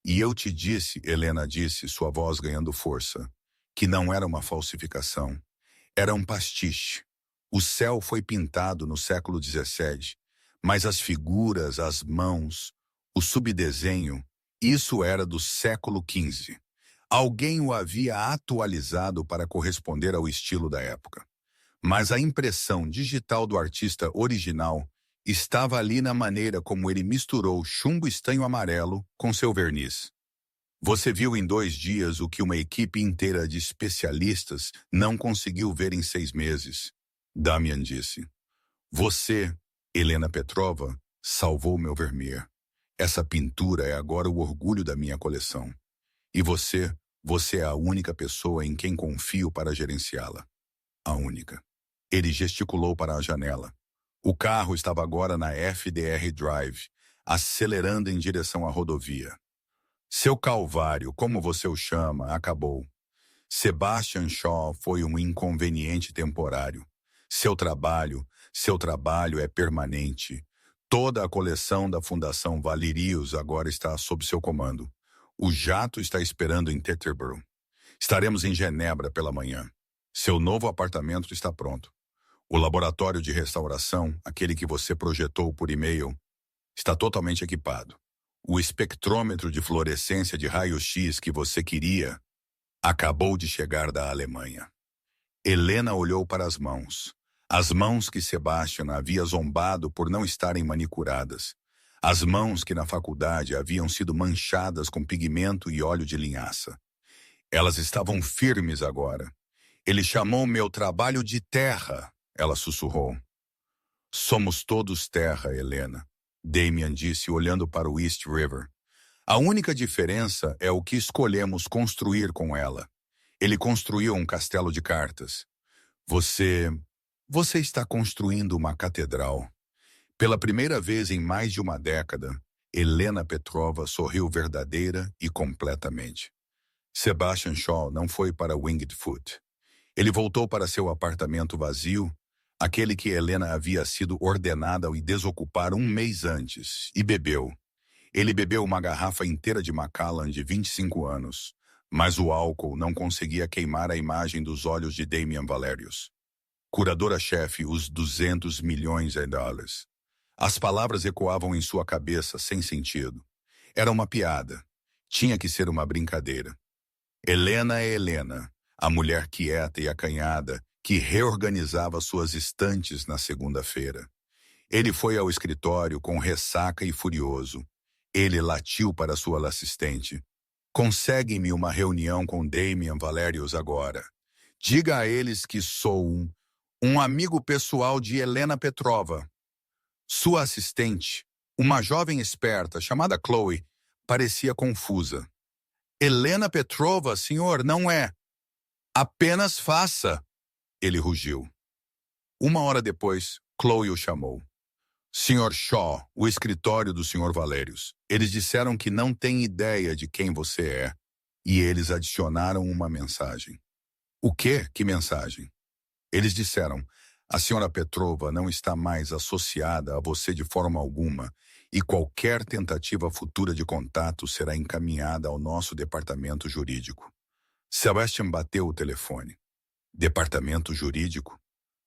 E eu te disse, Helena disse, sua voz ganhando força, que não era uma falsificação. Era um pastiche. O céu foi pintado no século XVII, mas as figuras, as mãos, o subdesenho, isso era do século XV. Alguém o havia atualizado para corresponder ao estilo da época. Mas a impressão digital do artista original estava ali na maneira como ele misturou chumbo estanho amarelo com seu verniz. Você viu em 2 dias o que uma equipe inteira de especialistas não conseguiu ver em 6 meses, Damien disse. Você, Helena Petrova, salvou meu Vermeer. Essa pintura é agora o orgulho da minha coleção. E você é a única pessoa em quem confio para gerenciá-la. A única. Ele gesticulou para a janela. O carro estava agora na FDR Drive, acelerando em direção à rodovia. Seu calvário, como você o chama, acabou. Sebastian Shaw foi um inconveniente temporário. Seu trabalho é permanente. Toda a coleção da Fundação Valirius agora está sob seu comando. O jato está esperando em Teterboro. Estaremos em Genebra pela manhã. Seu novo apartamento está pronto. O laboratório de restauração, aquele que você projetou por e-mail, está totalmente equipado. O espectrômetro de fluorescência de raio-x que você queria acabou de chegar da Alemanha. Helena olhou para as mãos que Sebastian havia zombado por não estarem manicuradas, as mãos que na faculdade haviam sido manchadas com pigmento e óleo de linhaça. Elas estavam firmes agora. Ele chamou meu trabalho de terra, ela sussurrou. Somos todos terra, Helena, Damien disse olhando para o East River. A única diferença é o que escolhemos construir com ela. Ele construiu um castelo de cartas. Você está construindo uma catedral. Pela primeira vez em mais de uma década, Helena Petrova sorriu verdadeira e completamente. Sebastian Shaw não foi para Winged Foot. Ele voltou para seu apartamento vazio, aquele que Helena havia sido ordenada a desocupar 1 mês antes, e bebeu. Ele bebeu uma garrafa inteira de Macallan de 25 anos, mas o álcool não conseguia queimar a imagem dos olhos de Damien Valerius. Curadora-chefe, os 200 milhões de dólares. As palavras ecoavam em sua cabeça sem sentido. Era uma piada. Tinha que ser uma brincadeira. Helena é Helena, a mulher quieta e acanhada que reorganizava suas estantes na segunda-feira. Ele foi ao escritório com ressaca e furioso. Ele latiu para sua assistente. Consegue-me uma reunião com Damian Valerius agora. Diga a eles que sou um amigo pessoal de Helena Petrova. Sua assistente, uma jovem esperta chamada Chloe, parecia confusa. Helena Petrova, senhor, não é. Apenas faça, ele rugiu. 1 hora depois, Chloe o chamou. Sr. Shaw, o escritório do Sr. Valerius. Eles disseram que não têm ideia de quem você é. E eles adicionaram uma mensagem. O quê? Que mensagem? Eles disseram, a Sra. Petrova não está mais associada a você de forma alguma e qualquer tentativa futura de contato será encaminhada ao nosso departamento jurídico. Sebastian bateu o telefone. Departamento jurídico?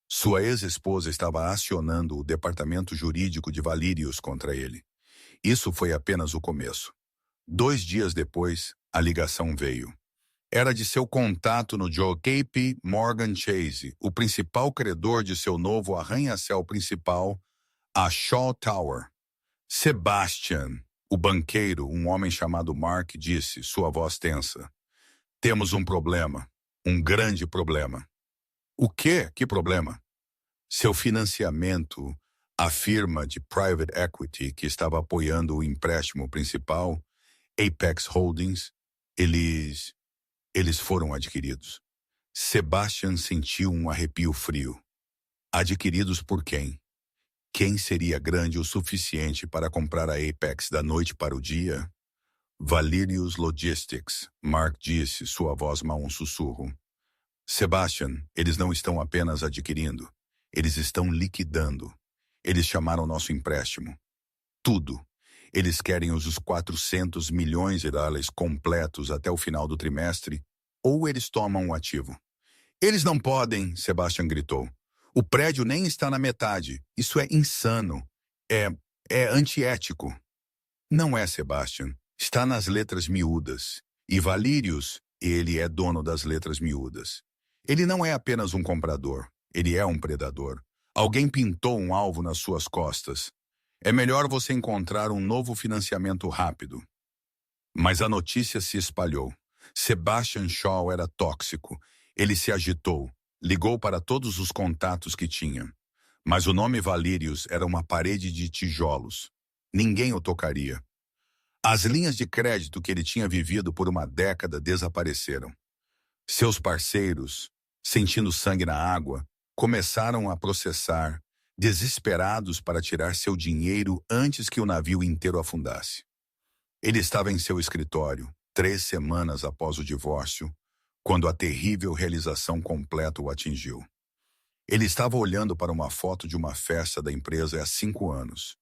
Sua ex-esposa estava acionando o departamento jurídico de Valerius contra ele. Isso foi apenas o começo. 2 dias depois, a ligação veio. Era de seu contato no JP Morgan Chase, o principal credor de seu novo arranha-céu principal, a Shaw Tower. Sebastian, o banqueiro, um homem chamado Mark, disse, sua voz tensa. Temos um problema, um grande problema. O quê? Que problema? Seu financiamento, a firma de private equity que estava apoiando o empréstimo principal, Apex Holdings, eles foram adquiridos. Sebastian sentiu um arrepio frio. Adquiridos por quem? Quem seria grande o suficiente para comprar a Apex da noite para o dia? Valerius Logistics, Mark disse, sua voz mal um sussurro. Sebastian, eles não estão apenas adquirindo. Eles estão liquidando. Eles chamaram nosso empréstimo. Tudo. Eles querem os 400 milhões de dólares completos até o final do trimestre, ou eles tomam o ativo. Eles não podem, Sebastian gritou. O prédio nem está na metade. Isso é insano. É antiético. Não é, Sebastian. Está nas letras miúdas. E Valerius, ele é dono das letras miúdas. Ele não é apenas um comprador. Ele é um predador. Alguém pintou um alvo nas suas costas. É melhor você encontrar um novo financiamento rápido. Mas a notícia se espalhou. Sebastian Shaw era tóxico. Ele se agitou. Ligou para todos os contatos que tinha. Mas o nome Valerius era uma parede de tijolos. Ninguém o tocaria. As linhas de crédito que ele tinha vivido por uma década desapareceram. Seus parceiros, sentindo sangue na água, começaram a processar, desesperados para tirar seu dinheiro antes que o navio inteiro afundasse. Ele estava em seu escritório, 3 semanas após o divórcio, quando a terrível realização completa o atingiu. Ele estava olhando para uma foto de uma festa da empresa há 5 anos.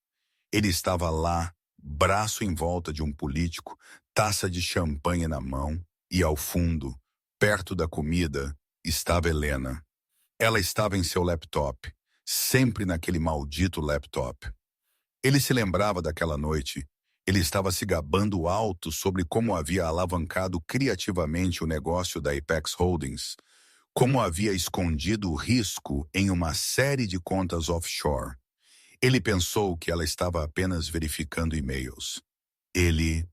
Ele estava lá, braço em volta de um político, taça de champanhe na mão, e ao fundo, perto da comida, estava Helena. Ela estava em seu laptop, sempre naquele maldito laptop. Ele se lembrava daquela noite. Ele estava se gabando alto sobre como havia alavancado criativamente o negócio da Apex Holdings, como havia escondido o risco em uma série de contas offshore. Ele pensou que ela estava apenas verificando e-mails. Ele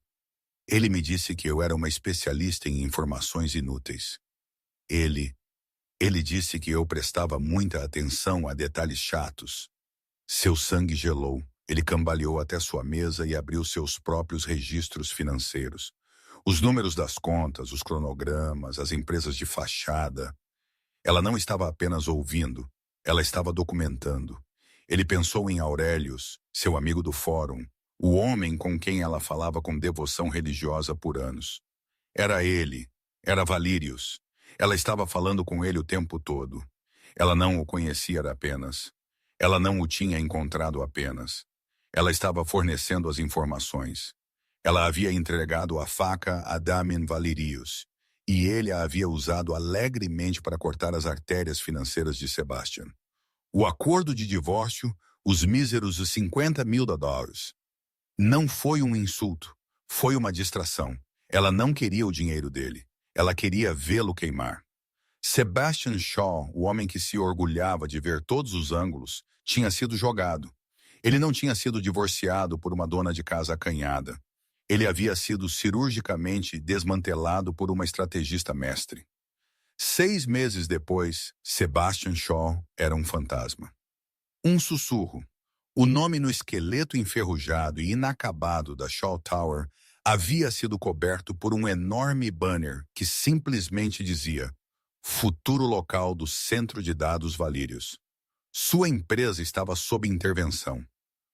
me disse que eu era uma especialista em informações inúteis. Ele disse que eu prestava muita atenção a detalhes chatos. Seu sangue gelou. Ele cambaleou até sua mesa e abriu seus próprios registros financeiros. Os números das contas, os cronogramas, as empresas de fachada. Ela não estava apenas ouvindo, ela estava documentando. Ele pensou em Aurelius, seu amigo do fórum, o homem com quem ela falava com devoção religiosa por anos. Era ele, era Valerius. Ela estava falando com ele o tempo todo. Ela não o conhecia apenas. Ela não o tinha encontrado apenas. Ela estava fornecendo as informações. Ela havia entregado a faca a Damian Valerius, e ele a havia usado alegremente para cortar as artérias financeiras de Sebastian. O acordo de divórcio, os míseros $50 mil. Não foi um insulto, foi uma distração. Ela não queria o dinheiro dele. Ela queria vê-lo queimar. Sebastian Shaw, o homem que se orgulhava de ver todos os ângulos, tinha sido jogado. Ele não tinha sido divorciado por uma dona de casa acanhada. Ele havia sido cirurgicamente desmantelado por uma estrategista mestre. 6 meses depois, Sebastian Shaw era um fantasma. Um sussurro. O nome no esqueleto enferrujado e inacabado da Shaw Tower havia sido coberto por um enorme banner que simplesmente dizia: Futuro local do Centro de Dados Valírios. Sua empresa estava sob intervenção.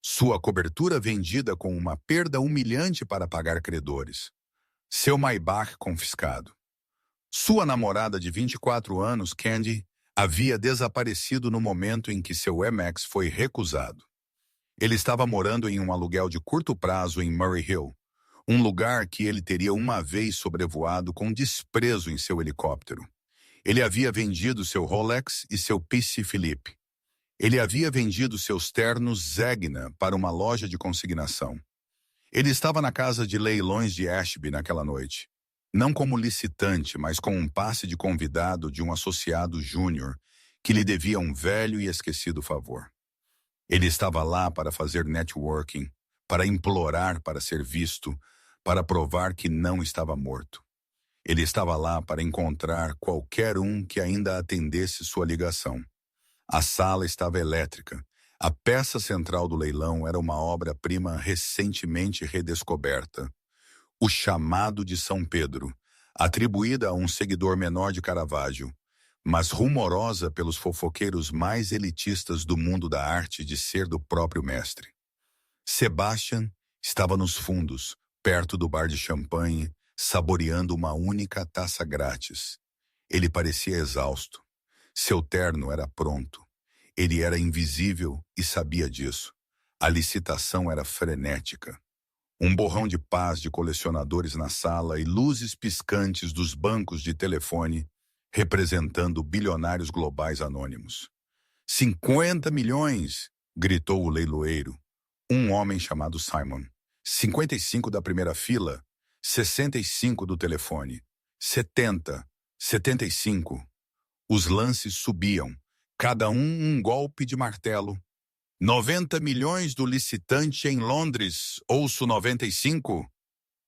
Sua cobertura vendida com uma perda humilhante para pagar credores. Seu Maybach confiscado. Sua namorada de 24 anos, Candy, havia desaparecido no momento em que seu Amex foi recusado. Ele estava morando em um aluguel de curto prazo em Murray Hill, um lugar que ele teria uma vez sobrevoado com desprezo em seu helicóptero. Ele havia vendido seu Rolex e seu PC Philippe. Ele havia vendido seus ternos Zegna para uma loja de consignação. Ele estava na casa de leilões de Ashby naquela noite. Não como licitante, mas com um passe de convidado de um associado júnior que lhe devia um velho e esquecido favor. Ele estava lá para fazer networking, para implorar para ser visto, para provar que não estava morto. Ele estava lá para encontrar qualquer um que ainda atendesse sua ligação. A sala estava elétrica. A peça central do leilão era uma obra-prima recentemente redescoberta. O Chamado de São Pedro, atribuída a um seguidor menor de Caravaggio, mas rumorosa pelos fofoqueiros mais elitistas do mundo da arte de ser do próprio mestre. Sebastian estava nos fundos, perto do bar de champanhe, saboreando uma única taça grátis. Ele parecia exausto. Seu terno era pronto. Ele era invisível e sabia disso. A licitação era frenética. Um borrão de paz de colecionadores na sala e luzes piscantes dos bancos de telefone representando bilionários globais anônimos. 50 milhões! Gritou o leiloeiro. Um homem chamado Simon. 55 da primeira fila, 65 do telefone. 70, 75. Os lances subiam, cada um golpe de martelo. 90 milhões do licitante em Londres, ouço 95?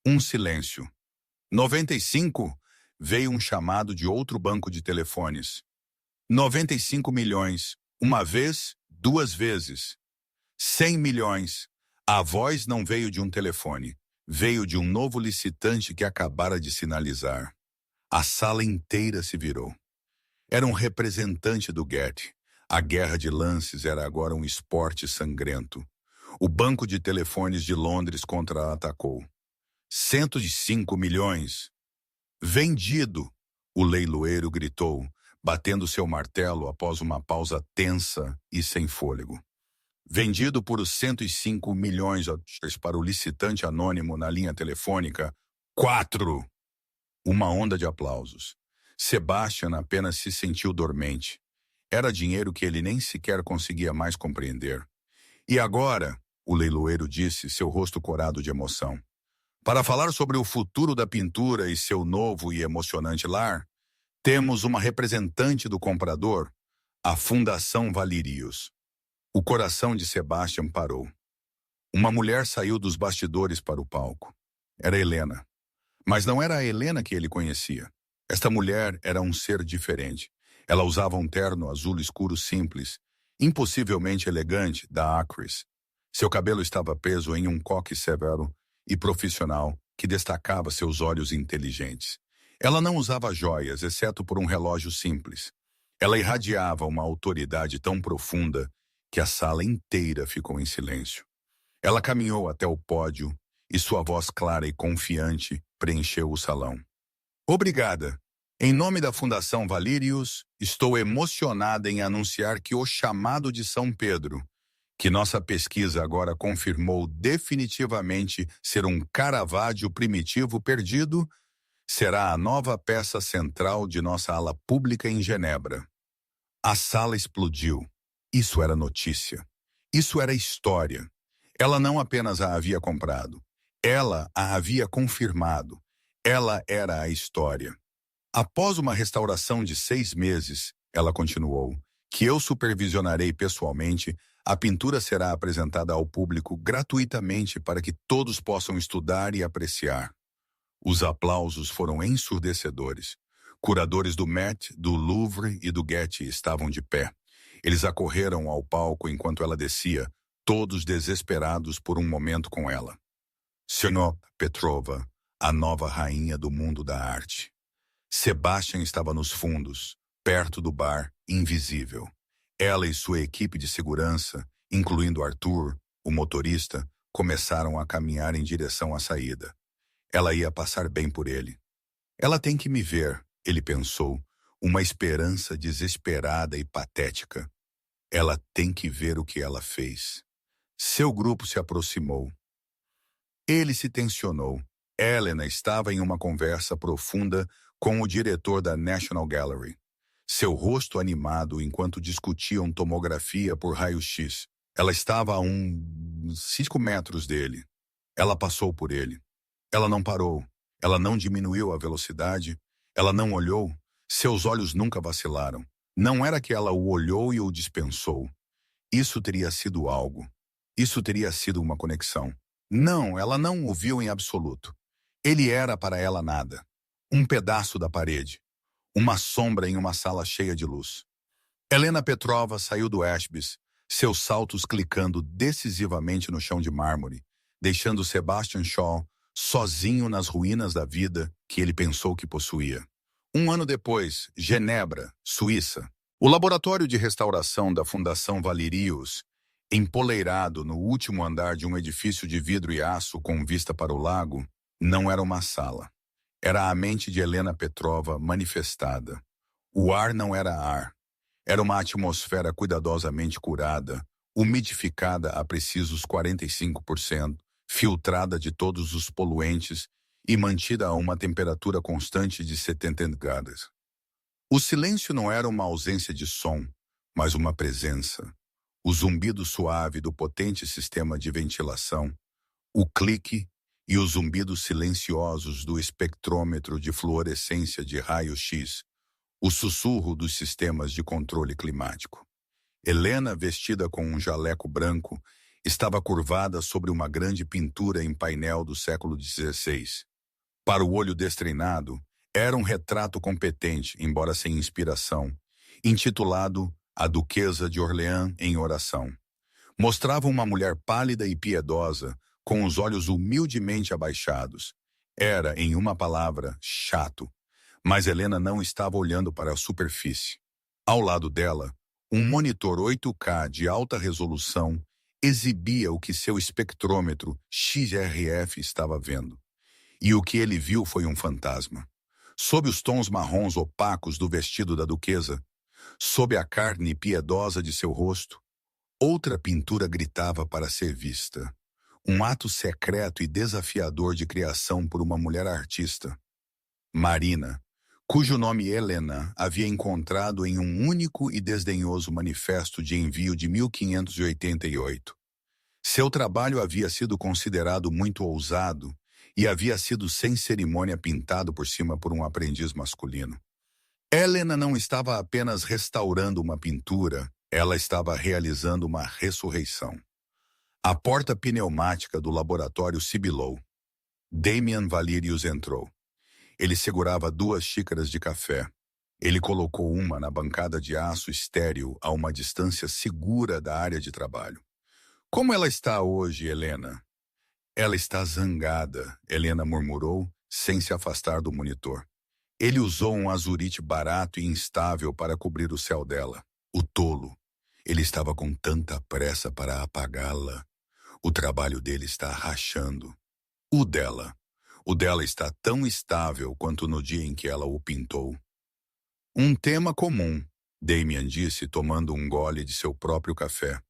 Um silêncio. 95? Veio um chamado de outro banco de telefones. 95 milhões, uma vez, duas vezes. 100 milhões. A voz não veio de um telefone, veio de um novo licitante que acabara de sinalizar. A sala inteira se virou. Era um representante do Getty. A guerra de lances era agora um esporte sangrento. O banco de telefones de Londres contra-atacou. 105 milhões. Vendido! O leiloeiro gritou, batendo seu martelo após uma pausa tensa e sem fôlego. Vendido por os 105 milhões para o licitante anônimo na linha telefônica. 4! Uma onda de aplausos. Sebastian apenas se sentiu dormente. Era dinheiro que ele nem sequer conseguia mais compreender. E agora, o leiloeiro disse, seu rosto corado de emoção, para falar sobre o futuro da pintura e seu novo e emocionante lar, temos uma representante do comprador, a Fundação Valírios. O coração de Sebastian parou. Uma mulher saiu dos bastidores para o palco. Era Helena. Mas não era a Helena que ele conhecia. Esta mulher era um ser diferente. Ela usava um terno azul escuro simples, impossivelmente elegante, da Acris. Seu cabelo estava preso em um coque severo e profissional que destacava seus olhos inteligentes. Ela não usava joias, exceto por um relógio simples. Ela irradiava uma autoridade tão profunda que a sala inteira ficou em silêncio. Ela caminhou até o pódio e sua voz clara e confiante preencheu o salão. Obrigada. Em nome da Fundação Valírios, estou emocionada em anunciar que o Chamado de São Pedro, que nossa pesquisa agora confirmou definitivamente ser um Caravaggio primitivo perdido, será a nova peça central de nossa ala pública em Genebra. A sala explodiu. Isso era notícia. Isso era história. Ela não apenas a havia comprado. Ela a havia confirmado. Ela era a história. Após uma restauração de 6 meses, ela continuou, que eu supervisionarei pessoalmente A pintura será apresentada ao público gratuitamente para que todos possam estudar e apreciar. Os aplausos foram ensurdecedores. Curadores do Met, do Louvre e do Getty estavam de pé. Eles acorreram ao palco enquanto ela descia, todos desesperados por um momento com ela. Senhor Petrova, a nova rainha do mundo da arte. Sebastian estava nos fundos, perto do bar, invisível. Ela e sua equipe de segurança, incluindo Arthur, o motorista, começaram a caminhar em direção à saída. Ela ia passar bem por ele. Ela tem que me ver, ele pensou, uma esperança desesperada e patética. Ela tem que ver o que ela fez. Seu grupo se aproximou. Ele se tensionou. Helena estava em uma conversa profunda com o diretor da National Gallery. Seu rosto animado enquanto discutiam tomografia por raio-x. Ela estava a uns 5 metros dele. Ela passou por ele. Ela não parou. Ela não diminuiu a velocidade. Ela não olhou. Seus olhos nunca vacilaram. Não era que ela o olhou e o dispensou. Isso teria sido algo. Isso teria sido uma conexão. Não, ela não o viu em absoluto. Ele era para ela nada. Um pedaço da parede. Uma sombra em uma sala cheia de luz. Helena Petrova saiu do Ashbys, seus saltos clicando decisivamente no chão de mármore, deixando Sebastian Shaw sozinho nas ruínas da vida que ele pensou que possuía. Um ano depois, Genebra, Suíça. O laboratório de restauração da Fundação Valirius, empoleirado no último andar de um edifício de vidro e aço com vista para o lago, não era uma sala. Era a mente de Helena Petrova manifestada. O ar não era ar. Era uma atmosfera cuidadosamente curada, umidificada a precisos 45%, filtrada de todos os poluentes e mantida a uma temperatura constante de 70 graus. O silêncio não era uma ausência de som, mas uma presença. O zumbido suave do potente sistema de ventilação, o clique e os zumbidos silenciosos do espectrômetro de fluorescência de raio-x, o sussurro dos sistemas de controle climático. Helena, vestida com um jaleco branco, estava curvada sobre uma grande pintura em painel do século XVI. Para o olho destreinado, era um retrato competente, embora sem inspiração, intitulado A Duquesa de Orleans em Oração. Mostrava uma mulher pálida e piedosa, com os olhos humildemente abaixados. Era, em uma palavra, chato. Mas Helena não estava olhando para a superfície. Ao lado dela, um monitor 8K de alta resolução exibia o que seu espectrômetro XRF estava vendo. E o que ele viu foi um fantasma. Sob os tons marrons opacos do vestido da duquesa, sob a carne piedosa de seu rosto, outra pintura gritava para ser vista. Um ato secreto e desafiador de criação por uma mulher artista. Marina, cujo nome Helena havia encontrado em um único e desdenhoso manifesto de envio de 1588. Seu trabalho havia sido considerado muito ousado e havia sido sem cerimônia pintado por cima por um aprendiz masculino. Helena não estava apenas restaurando uma pintura, ela estava realizando uma ressurreição. A porta pneumática do laboratório sibilou. Damian Valirius entrou. Ele segurava 2 xícaras de café. Ele colocou uma na bancada de aço estéril a uma distância segura da área de trabalho. Como ela está hoje, Helena? Ela está zangada, Helena murmurou, sem se afastar do monitor. Ele usou um azurite barato e instável para cobrir o céu dela. O tolo. Ele estava com tanta pressa para apagá-la. O trabalho dele está rachando. O dela. O dela está tão estável quanto no dia em que ela o pintou. Um tema comum, Damian disse, tomando um gole de seu próprio café.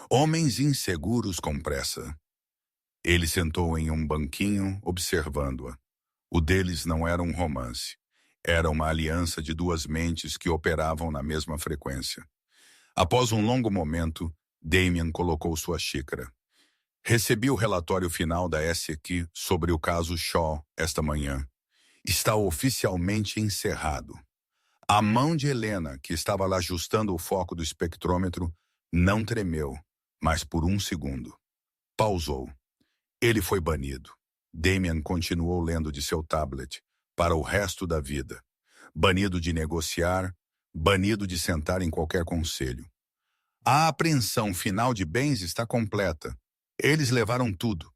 Homens inseguros com pressa. Ele sentou em um banquinho, observando-a. O deles não era um romance. Era uma aliança de 2 mentes que operavam na mesma frequência. Após um longo momento, Damian colocou sua xícara. Recebi o relatório final da SEC sobre o caso Shaw esta manhã. Está oficialmente encerrado. A mão de Helena, que estava lá ajustando o foco do espectrômetro, não tremeu. mas por um segundo. Pausou. Ele foi banido. Damien continuou lendo de seu tablet para o resto da vida. Banido de negociar, banido de sentar em qualquer conselho. A apreensão final de bens está completa. Eles levaram tudo.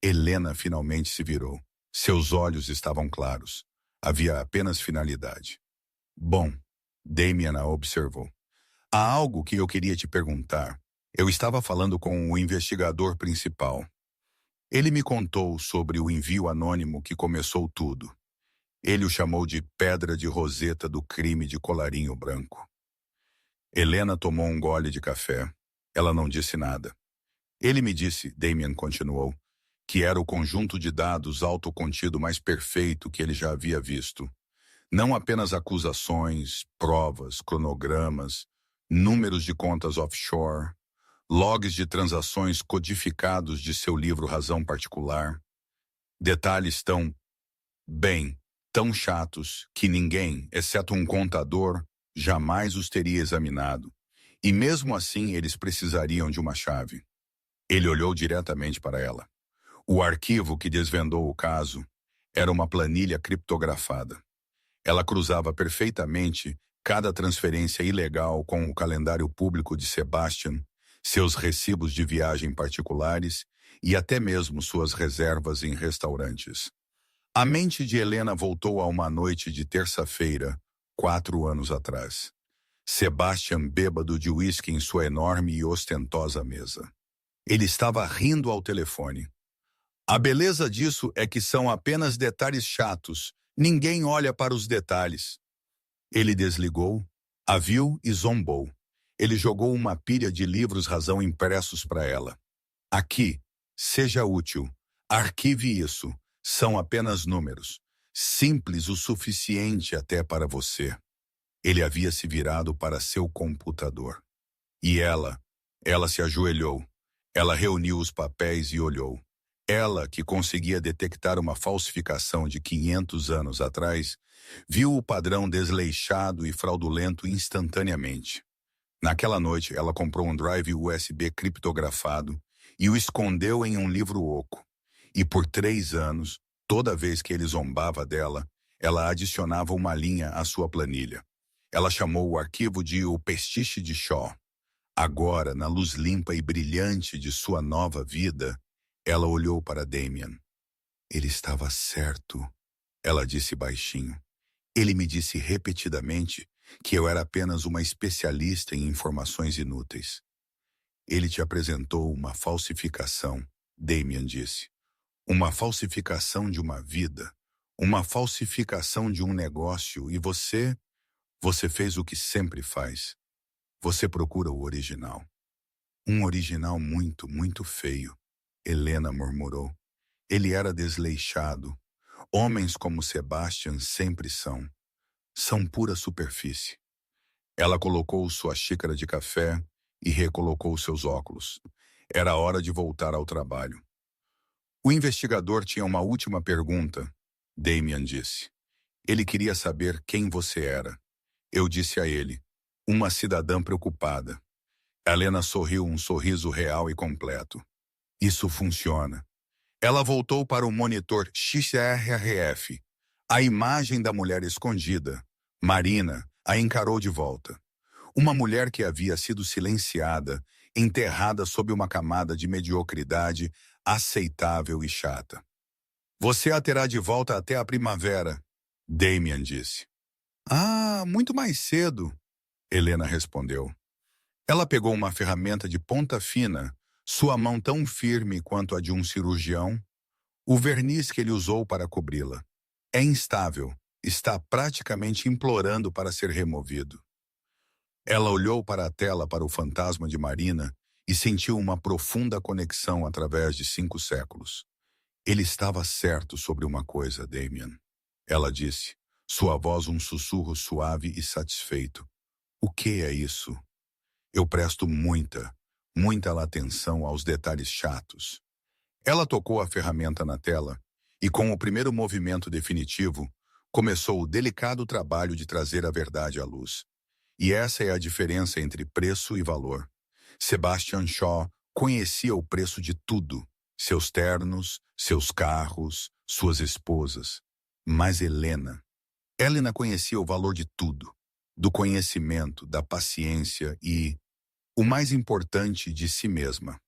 Helena finalmente se virou. Seus olhos estavam claros. Havia apenas finalidade. Bom, Damien a observou. Há algo que eu queria te perguntar. Eu estava falando com o investigador principal. Ele me contou sobre o envio anônimo que começou tudo. Ele o chamou de Pedra de Roseta do crime de colarinho branco. Helena tomou um gole de café. Ela não disse nada. Ele me disse, Damien continuou, que era o conjunto de dados autocontido mais perfeito que ele já havia visto. Não apenas acusações, provas, cronogramas, números de contas offshore, logs de transações codificados de seu livro Razão Particular. Detalhes tão chatos que ninguém, exceto um contador, jamais os teria examinado. E mesmo assim eles precisariam de uma chave. Ele olhou diretamente para ela. O arquivo que desvendou o caso era uma planilha criptografada. Ela cruzava perfeitamente cada transferência ilegal com o calendário público de Sebastian, seus recibos de viagem particulares e até mesmo suas reservas em restaurantes. A mente de Helena voltou a uma noite de terça-feira, 4 anos atrás. Sebastian bêbado de uísque em sua enorme e ostentosa mesa. Ele estava rindo ao telefone. A beleza disso é que são apenas detalhes chatos. Ninguém olha para os detalhes. Ele desligou, a viu e zombou. Ele jogou uma pilha de livros razão impressos para ela. Aqui, seja útil. Arquive isso. São apenas números. Simples o suficiente até para você. Ele havia se virado para seu computador. E ela se ajoelhou. Ela reuniu os papéis e olhou. Ela, que conseguia detectar uma falsificação de 500 anos atrás, viu o padrão desleixado e fraudulento instantaneamente. Naquela noite, ela comprou um drive USB criptografado e o escondeu em um livro oco. E por 3 anos, toda vez que ele zombava dela, ela adicionava uma linha à sua planilha. Ela chamou o arquivo de O Pestiche de Shaw. Agora, na luz limpa e brilhante de sua nova vida, ela olhou para Damien. Ele estava certo, ela disse baixinho. Ele me disse repetidamente que eu era apenas uma especialista em informações inúteis. Ele te apresentou uma falsificação, Damien disse. Uma falsificação de uma vida, uma falsificação de um negócio e você fez o que sempre faz. Você procura o original. Um original muito, muito feio, Helena murmurou. Ele era desleixado. Homens como Sebastian sempre são. São pura superfície. Ela colocou sua xícara de café e recolocou seus óculos. Era hora de voltar ao trabalho. O investigador tinha uma última pergunta, Damien disse. Ele queria saber quem você era. Eu disse a ele, uma cidadã preocupada. Helena sorriu um sorriso real e completo. Isso funciona. Ela voltou para o monitor XRF. A imagem da mulher escondida, Marina, a encarou de volta. Uma mulher que havia sido silenciada, enterrada sob uma camada de mediocridade aceitável e chata. Você a terá de volta até a primavera, Damien disse. Ah, muito mais cedo, Helena respondeu. Ela pegou uma ferramenta de ponta fina, sua mão tão firme quanto a de um cirurgião, o verniz que ele usou para cobri-la. É instável, está praticamente implorando para ser removido. Ela olhou para a tela para o fantasma de Marina e sentiu uma profunda conexão através de 5 séculos. Ele estava certo sobre uma coisa, Damien. Ela disse, sua voz um sussurro suave e satisfeito. O que é isso? Eu presto muita atenção aos detalhes chatos. Ela tocou a ferramenta na tela e, com o primeiro movimento definitivo, começou o delicado trabalho de trazer a verdade à luz. E essa é a diferença entre preço e valor. Sebastian Shaw Conhecia o preço de tudo, seus ternos, seus carros, suas esposas. Mas Helena conhecia o valor de tudo, do conhecimento, da paciência e, o mais importante, de si mesma.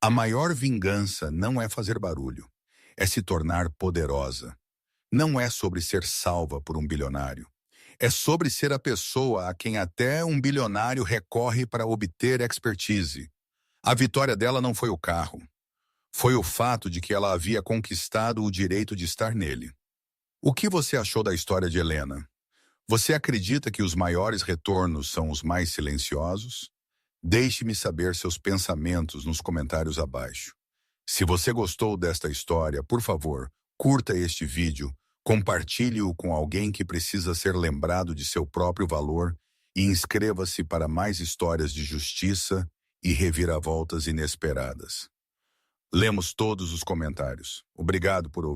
A maior vingança não é fazer barulho, é se tornar poderosa. Não é sobre ser salva por um bilionário. É sobre ser a pessoa a quem até um bilionário recorre para obter expertise. A vitória dela não foi o carro. Foi o fato de que ela havia conquistado o direito de estar nele. O que você achou da história de Helena? Você acredita que os maiores retornos são os mais silenciosos? Deixe-me saber seus pensamentos nos comentários abaixo. Se você gostou desta história, por favor, curta este vídeo, compartilhe-o com alguém que precisa ser lembrado de seu próprio valor e inscreva-se para mais histórias de justiça e reviravoltas inesperadas. Lemos todos os comentários. Obrigado por ouvir.